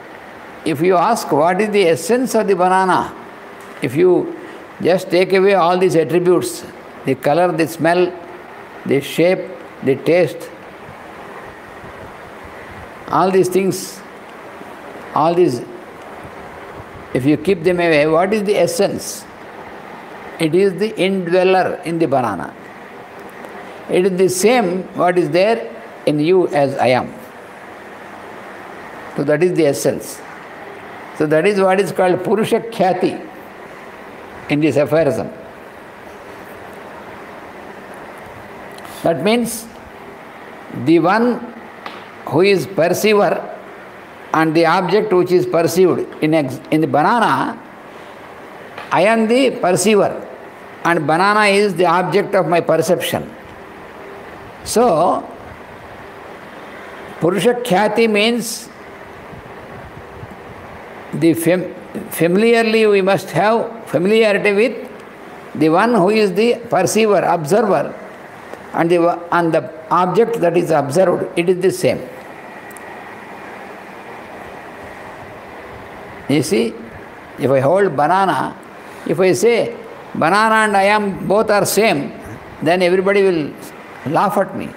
if you ask what is the essence of the banana, if you just take away all these attributes, the color, the smell, the shape, the taste, all these things, all these, if you keep them away, what is the essence? It is the indweller in the banana. It is the same what is there in you as I am. So that is the essence. So that is what is called Purusha Khyati in this aphorism. That means the one who is perceiver and the object which is perceived. In the banana, I am the perceiver and banana is the object of my perception. So, Purusha Khyati means the familiarly we must have familiarity with the one who is the perceiver, observer, and the object that is observed, it is the same. You see, if I hold banana, if I say banana and I am both are same, then everybody will laugh at me.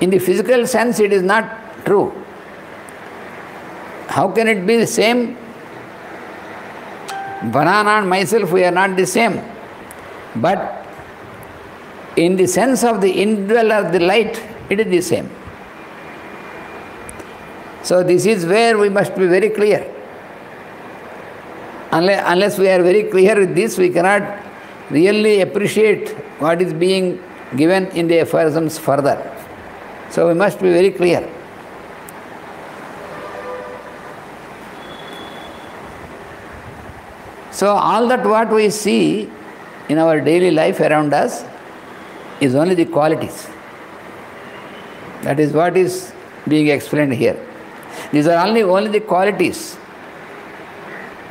In the physical sense, it is not true. How can it be the same? Banana and myself, we are not the same. But in the sense of the indweller, the light, it is the same. So this is where we must be very clear. Unless we are very clear with this, we cannot really appreciate what is being given in the aphorisms further. So we must be very clear. So all that what we see in our daily life around us is only the qualities. That is what is being explained here. These are only the qualities.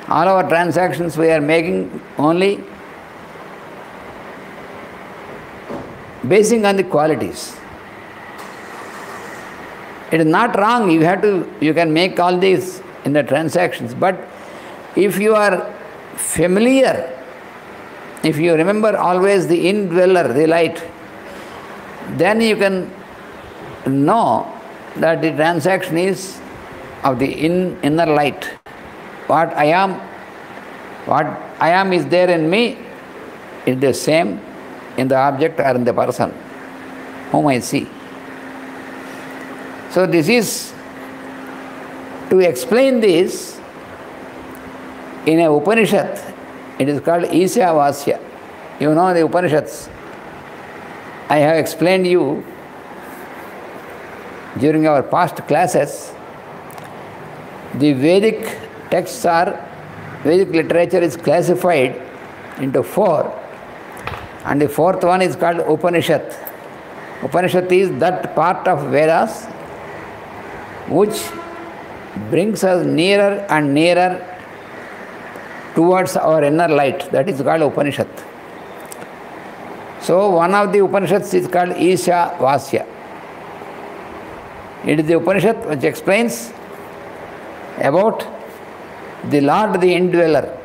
All our transactions we are making only basing on the qualities. It is not wrong, you can make all these in the transactions, but if you are familiar, if you remember always the indweller, the light, then you can know that the transaction is of the inner light. What I am is there in me, is the same in the object or in the person whom I see. So this is, to explain this in a Upanishad, it is called Ishavasya. You know the Upanishads. I have explained you during our past classes. The Vedic texts Vedic literature is classified into 4, and the 4th one is called Upanishad. Upanishad is that part of Vedas which brings us nearer and nearer towards our inner light. That is called Upanishad. So one of the Upanishads is called Ishavasya. It is the Upanishad which explains about the Lord, the indweller.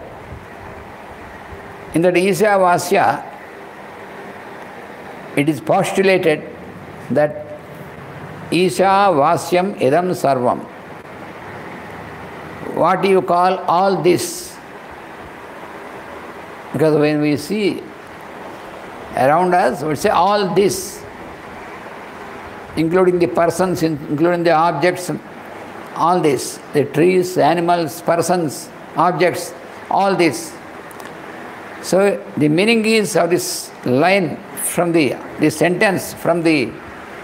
In that Ishavasya, it is postulated that Ishavasyam idam sarvam. What do you call all this? Because when we see around us, we say all this, including the persons, including the objects, all this, the trees, animals, persons, objects, all this. So the meaning is of this line from the sentence from the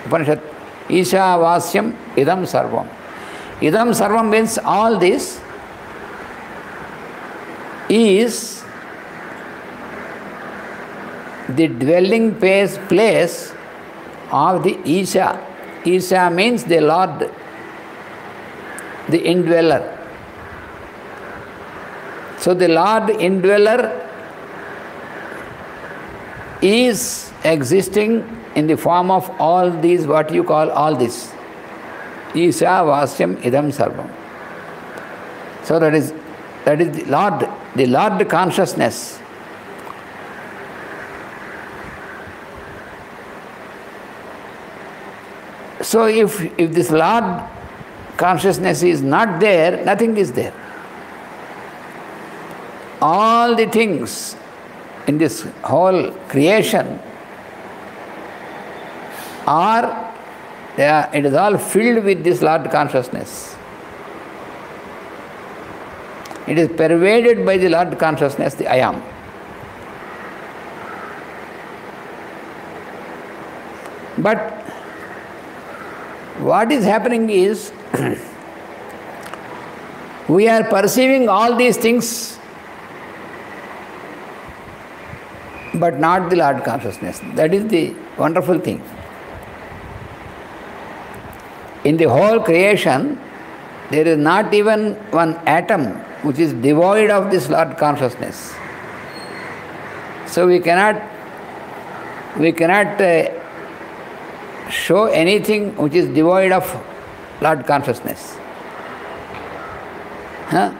Upanishad, Ishavasyam idam sarvam. Idam sarvam means all this is the dwelling place of the Isha. Isha means the Lord, the indweller. So the Lord indweller is existing in the form of all these, what you call all this. Isha-vasyam idam sarvam. So that is the Lord consciousness. So if this Lord consciousness is not there, nothing is there. All the things in this whole creation it is all filled with this Lord consciousness. It is pervaded by the Lord consciousness, the I am. But what is happening is we are perceiving all these things but not the Lord consciousness. That is the wonderful thing. In the whole creation, there is not even one atom which is devoid of this Lord consciousness. So we cannot show anything which is devoid of Lord consciousness. Huh?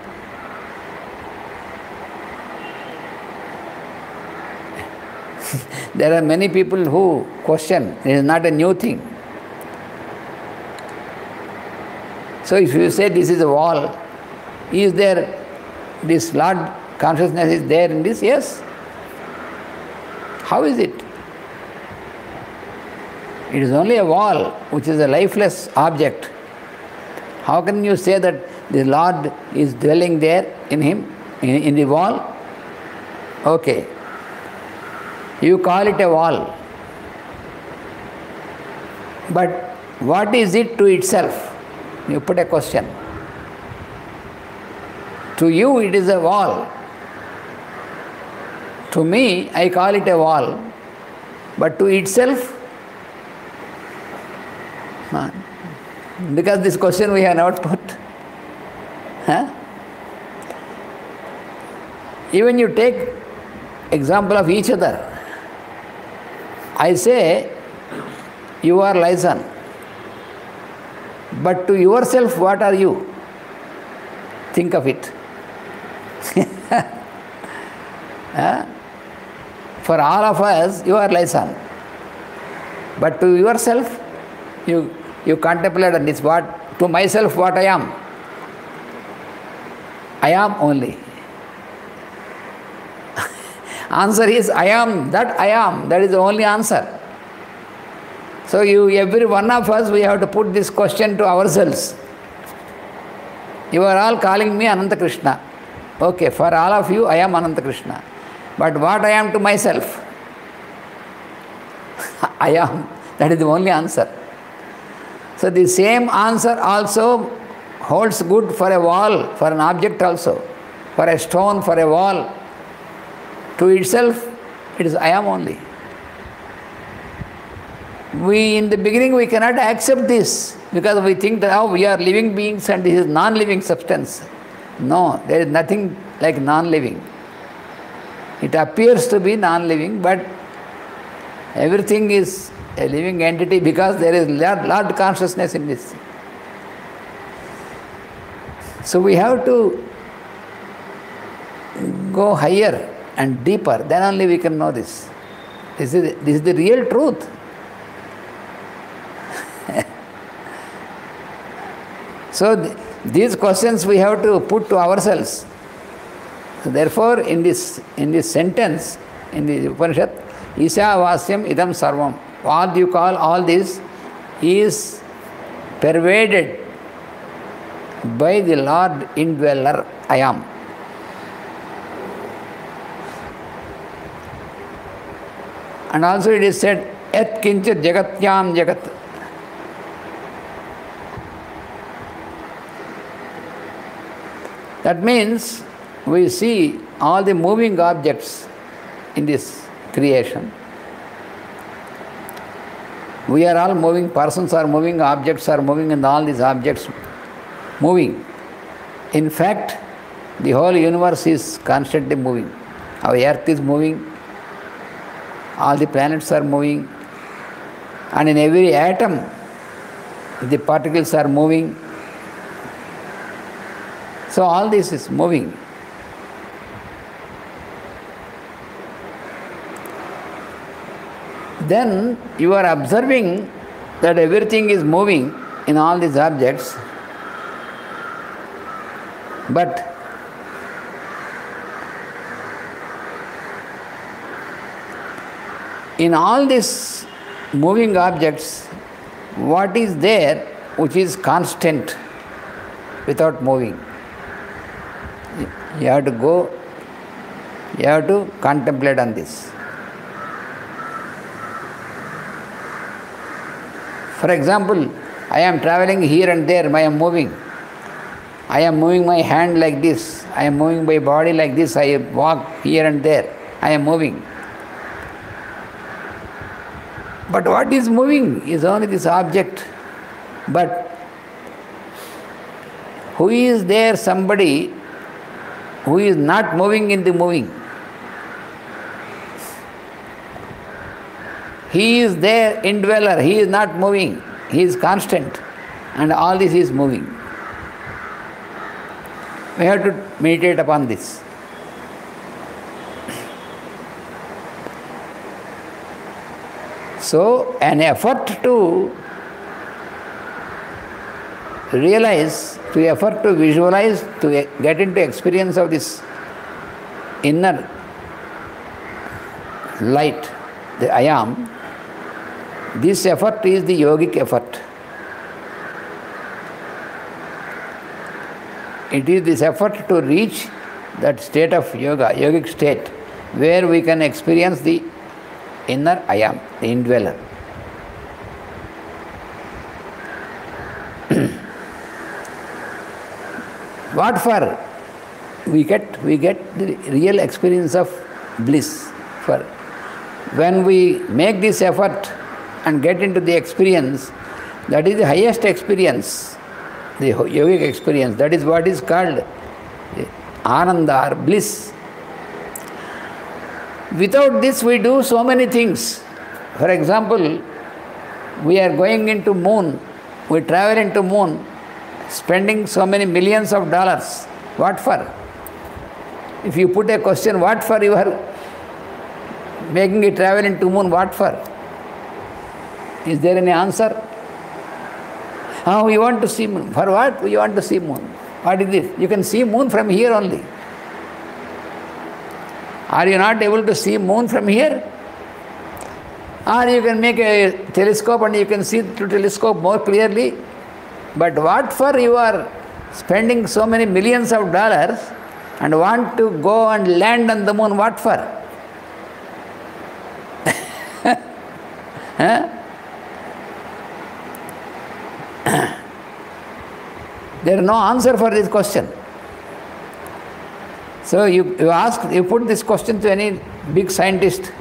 There are many people who question, it is not a new thing. So if you say this is a wall, is there, this Lord consciousness is there in this? Yes. How is it? It is only a wall which is a lifeless object. How can you say that the Lord is dwelling there in him, in the wall? Okay. You call it a wall. But what is it to itself? You put a question. To you it is a wall. To me, I call it a wall. But to itself? Because this question we have not put. Huh? Even you take example of each other. I say, you are license. But to yourself, what are you? Think of it. For all of us, you are license. But to yourself, you contemplate on this. What to myself, what I am? I am only. Answer is I am that I am. That is the only answer. So every one of us, we have to put this question to ourselves. You are all calling me Ananta Krishna. Okay, for all of you, I am Ananta Krishna. But what I am to myself? I am. That is the only answer. So the same answer also holds good for a wall, for an object also, for a stone, for a wall. To itself, it is I am only. In the beginning, we cannot accept this because we think that we are living beings and this is non-living substance. No, there is nothing like non-living. It appears to be non-living, but everything is a living entity because there is Lord consciousness in this. So we have to go higher and deeper, then only we can know this. This is the real truth. So these questions we have to put to ourselves. So therefore, in this sentence, in the Upanishad, Isavasyam idam sarvam. What you call all this is pervaded by the Lord indweller, I am. And also it is said, Yat kinchit jagatyam jagat. That means we see all the moving objects in this creation. We are all moving, persons are moving, objects are moving, and all these objects moving. In fact, the whole universe is constantly moving. Our earth is moving, all the planets are moving, and in every atom, the particles are moving. So all this is moving. Then you are observing that everything is moving in all these objects, but in all these moving objects, what is there which is constant without moving? You have to go, you have to contemplate on this. For example, I am traveling here and there, I am moving. I am moving my hand like this, I am moving my body like this, I walk here and there, I am moving. But what is moving is only this object. But who is there somebody who is not moving in the moving? He is there, indweller, he is not moving, he is constant, and all this is moving. We have to meditate upon this. So, an effort to realize, to effort to visualize, to get into experience of this inner light, the I am, this effort is the yogic effort. It is this effort to reach that state of yoga, yogic state, where we can experience the inner I am, the indweller. What for? We get the real experience of bliss. For when we make this effort and get into the experience, that is the highest experience, the yogic experience. That is what is called ananda or bliss. Without this, we do so many things. For example, we are going into moon, we travel into moon, spending so many millions of dollars. What for? If you put a question, what for you are making a travel into moon, what for? Is there any answer? Oh, we want to see moon. For what? We want to see moon. What is this? You can see moon from here only. Are you not able to see moon from here? Or you can make a telescope and you can see through telescope more clearly. But what for you are spending so many millions of dollars and want to go and land on the moon? What for? Huh? There is no answer for this question. So you put this question to any big scientist.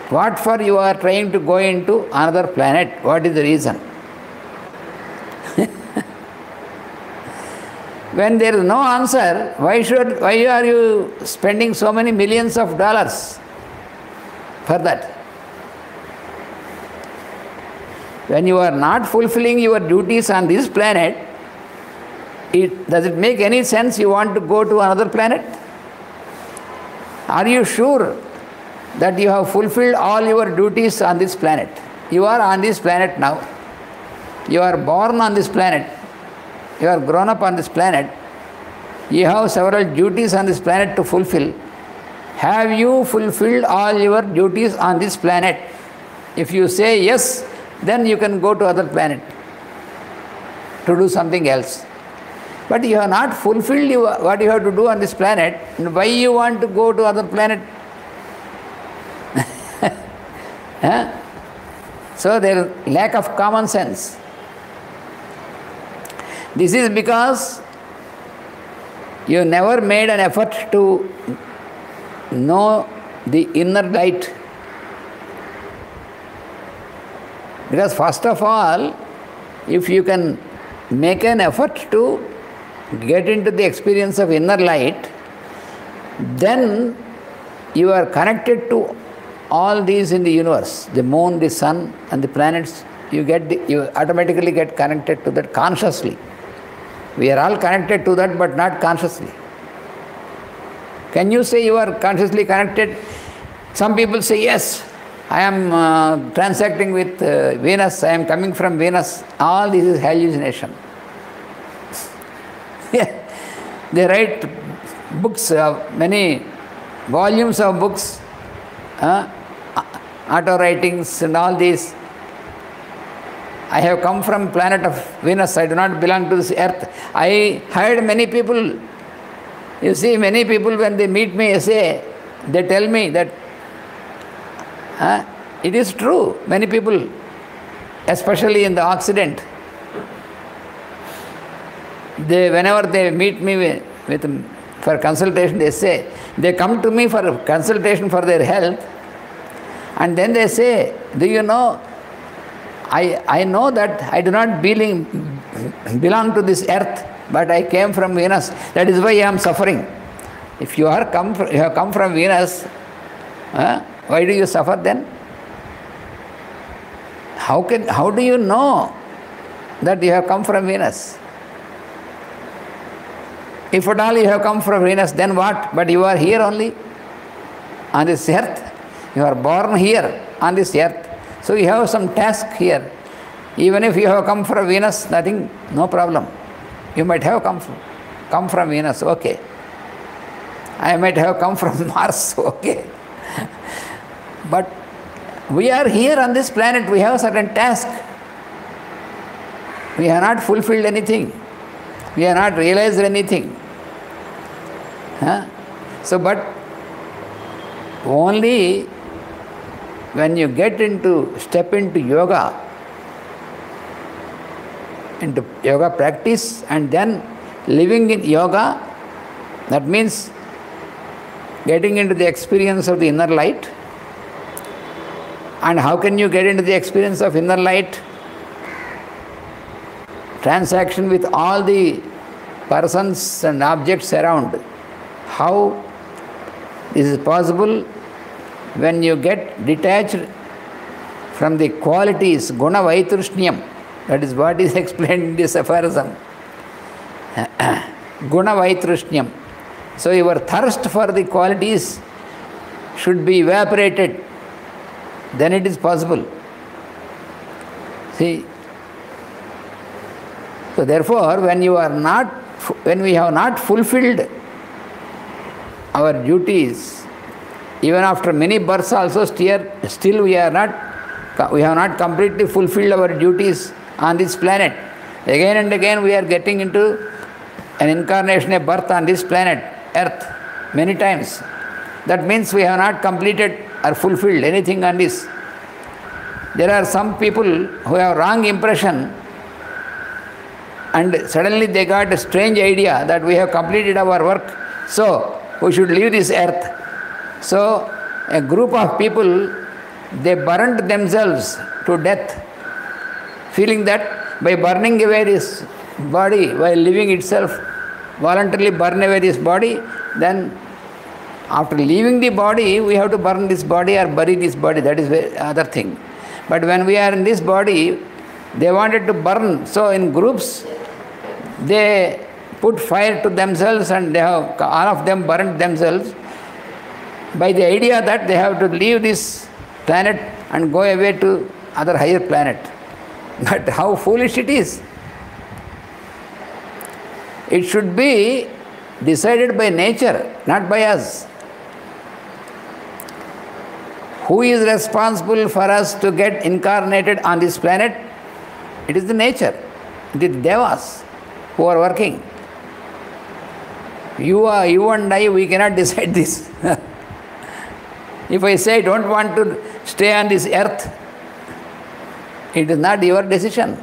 What for you are trying to go into another planet? What is the reason? When there is no answer, why are you spending so many millions of dollars for that? When you are not fulfilling your duties on this planet, does it make any sense you want to go to another planet? Are you sure that you have fulfilled all your duties on this planet? You are on this planet now. You are born on this planet. You are grown up on this planet. You have several duties on this planet to fulfill. Have you fulfilled all your duties on this planet? If you say yes, then you can go to other planet to do something else. But you have not fulfilled what you have to do on this planet, and why you want to go to other planet? Huh? So there is lack of common sense. This is because you never made an effort to know the inner light. Because first of all, if you can make an effort to get into the experience of inner light, then you are connected to all these in the universe, the moon, the sun and the planets. You automatically get connected to that consciously. We are all connected to that, but not consciously. Can you say you are consciously connected? Some people say, yes, I am transacting with Venus, I am coming from Venus. All this is hallucination. They write books, many volumes of books, auto writings and all these. I have come from planet of Venus, I do not belong to this earth. I heard many people, you see, many people when they meet me, they tell me that it is true. Many people, especially in the Occident, whenever they meet me for consultation, they say, they come to me for consultation for their health, and then they say, do you know, I know that I do not belong to this earth, but I came from Venus. That is why I am suffering. If you have come from Venus, why do you suffer then? How do you know that you have come from Venus? If at all you have come from Venus, then what? But you are here only, on this earth. You are born here, on this earth. So you have some task here. Even if you have come from Venus, nothing, no problem. You might have come from Venus, okay. I might have come from Mars, okay. But we are here on this planet, we have a certain task. We have not fulfilled anything. We have not realized anything. So, but only when you step into yoga practice and then living in yoga, that means getting into the experience of the inner light. And how can you get into the experience of inner light? Transaction with all the persons and objects around. How this is possible? when you get detached from the qualities, guna vaitrushnyam, that is what is explained in this aphorism. Guna vaitrushnyam. So your thirst for the qualities should be evaporated. Then it is possible. See? So therefore, when we have not fulfilled our duties, even after many births also, still we have not completely fulfilled our duties on this planet. Again and again we are getting into an incarnation, a birth on this planet, Earth, many times. That means we have not completed or fulfilled anything on this. There are some people who have wrong impression, and suddenly they got a strange idea that we have completed our work, so we should leave this earth. So a group of people, they burned themselves to death, feeling that by burning away this body, while living itself, voluntarily burn away this body, then after leaving the body, we have to burn this body or bury this body. That is the other thing. But when we are in this body, they wanted to burn. So in groups, they put fire to themselves, and they have all of them burned themselves by the idea that they have to leave this planet and go away to other higher planet. But how foolish it is. It should be decided by nature, not by us. Who is responsible for us to get incarnated on this planet? It is the nature, the devas who are working. You and I, we cannot decide this. If I say I don't want to stay on this earth, it is not your decision.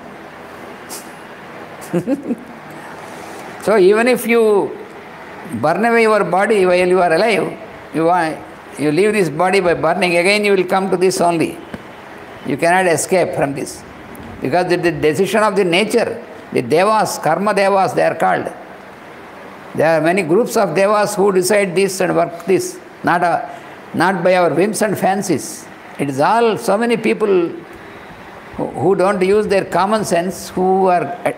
So even if you burn away your body while you are alive, you leave this body by burning, again you will come to this only. You cannot escape from this. Because it is the decision of the nature. The devas, karma devas they are called. There are many groups of devas who decide this and work this, not by our whims and fancies. It is all so many people who don't use their common sense, who are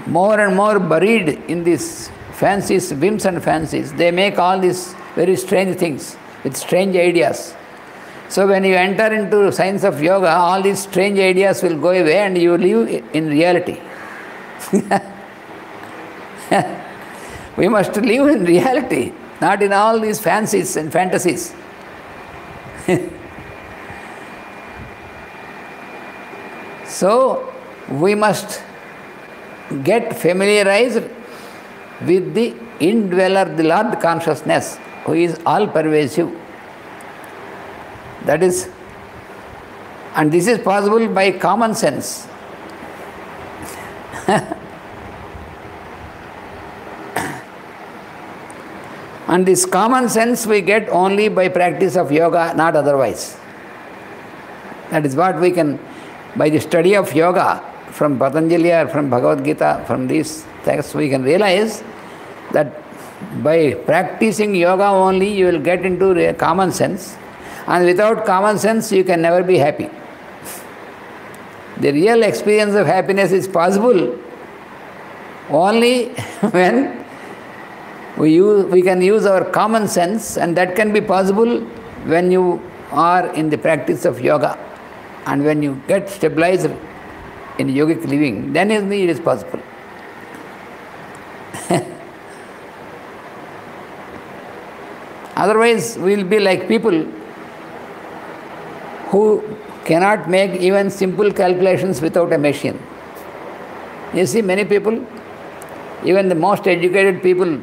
more and more buried in these fancies, whims and fancies. They make all these very strange things with strange ideas. So when you enter into science of yoga, all these strange ideas will go away and you live in reality. We must live in reality, not in all these fancies and fantasies. So we must get familiarized with the indweller, the Lord consciousness, who is all-pervasive. That is, and this is possible by common sense. And this common sense we get only by practice of yoga, not otherwise. That is what we can, by the study of yoga, from Patanjali or from Bhagavad Gita, from these texts, we can realize that by practicing yoga only, you will get into common sense. And without common sense, you can never be happy. The real experience of happiness is possible only when we can use our common sense, and that can be possible when you are in the practice of yoga. And when you get stabilized in yogic living, then it is possible. Otherwise, we will be like people who cannot make even simple calculations without a machine. You see, many people, even the most educated people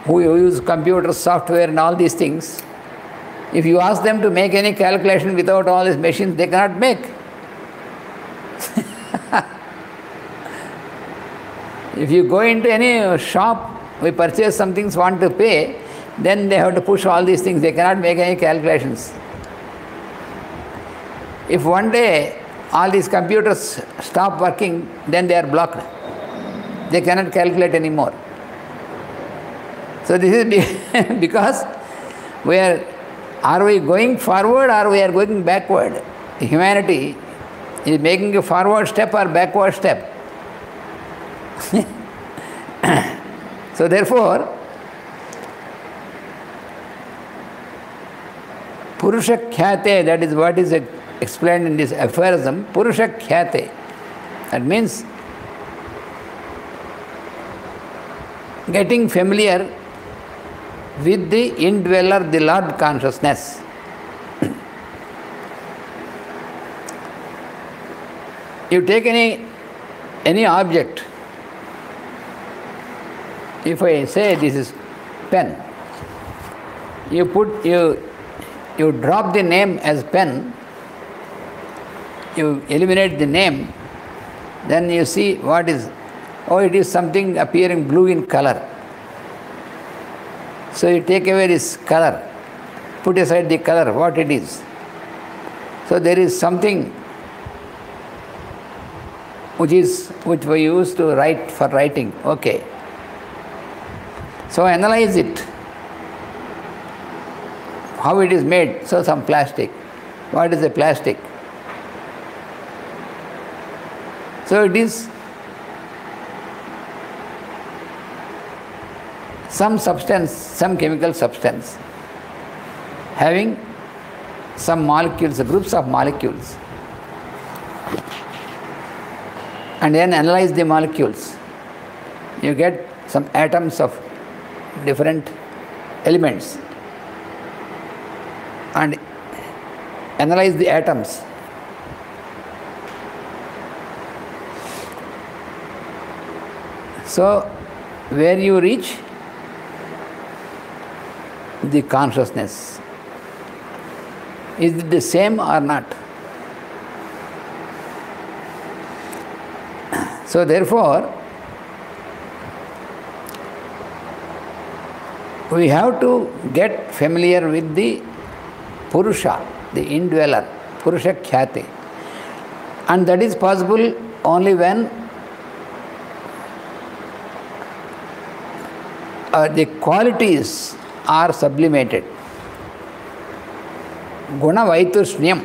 who use computer software and all these things, if you ask them to make any calculation without all these machines, they cannot make. If you go into any shop, we purchase some things, want to pay, then they have to push all these things. They cannot make any calculations. If one day all these computers stop working, then they are blocked. They cannot calculate anymore. So this is because we are Are we going forward or we are going backward? Humanity is making a forward step or backward step. So therefore, Purusha Khyate, that is what is explained in this aphorism, Purusha Khyate. That means getting familiar with the indweller, the Lord consciousness. You take any object. If I say this is pen, you drop the name as pen, you eliminate the name, then you see what is, oh, it is something appearing blue in color. So you take away this color, put aside the color, what it is. So there is something which we use to write for writing. Okay. So analyze it. How it is made? So some plastic. What is a plastic? So it is some substance, some chemical substance, having some molecules, groups of molecules. And then analyze the molecules. You get some atoms of different elements. And analyze the atoms. So, where you reach? The consciousness. Is it the same or not? So therefore, we have to get familiar with the Purusha, the indweller, Purusha Khyate. And that is possible only when the qualities are sublimated. Guna Vaitushnyam.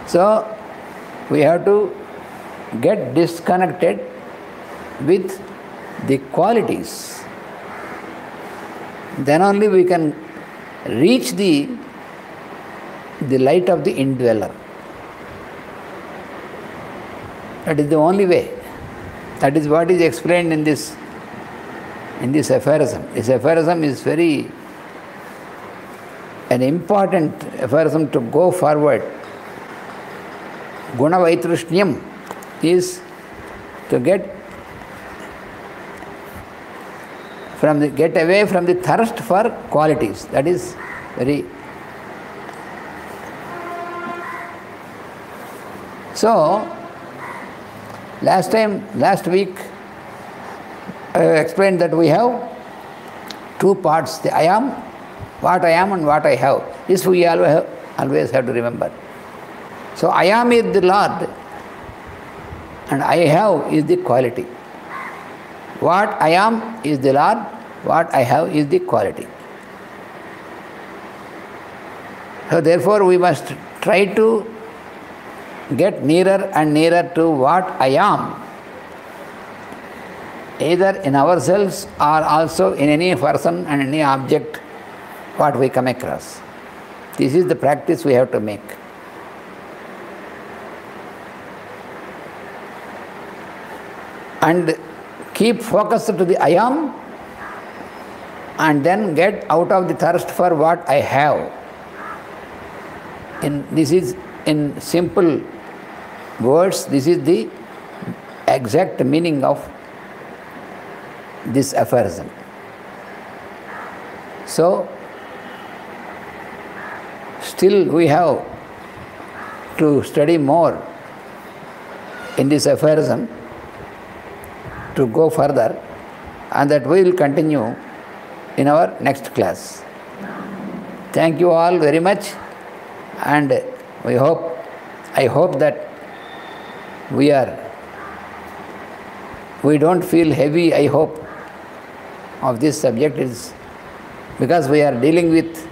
So, we have to get disconnected with the qualities. Then only we can reach the light of the indweller. That is the only way. That is what is explained in this aphorism. This aphorism is an important aphorism to go forward. Guna Vaitrushnyam is to get away from the thirst for qualities. That is very. So, last week, I explained that we have two parts, the I am, what I am and what I have. This we always have to remember. So, I am is the Lord and I have is the quality. What I am is the Lord, what I have is the quality. So, therefore, we must try to get nearer and nearer to what I am, either in ourselves or also in any person and any object what we come across. This is the practice we have to make. And keep focused to the I am and then get out of the thirst for what I have. This is in simple words, this is the exact meaning of this aphorism. So, still we have to study more in this aphorism to go further, and that we will continue in our next class. Thank you all very much, and I hope that we don't feel heavy, I hope. of this subject is because we are dealing with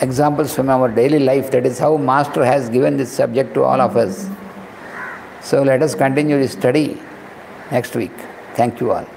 examples from our daily life. That is how Master has given this subject to all of us. So let us continue this study next week. Thank you all.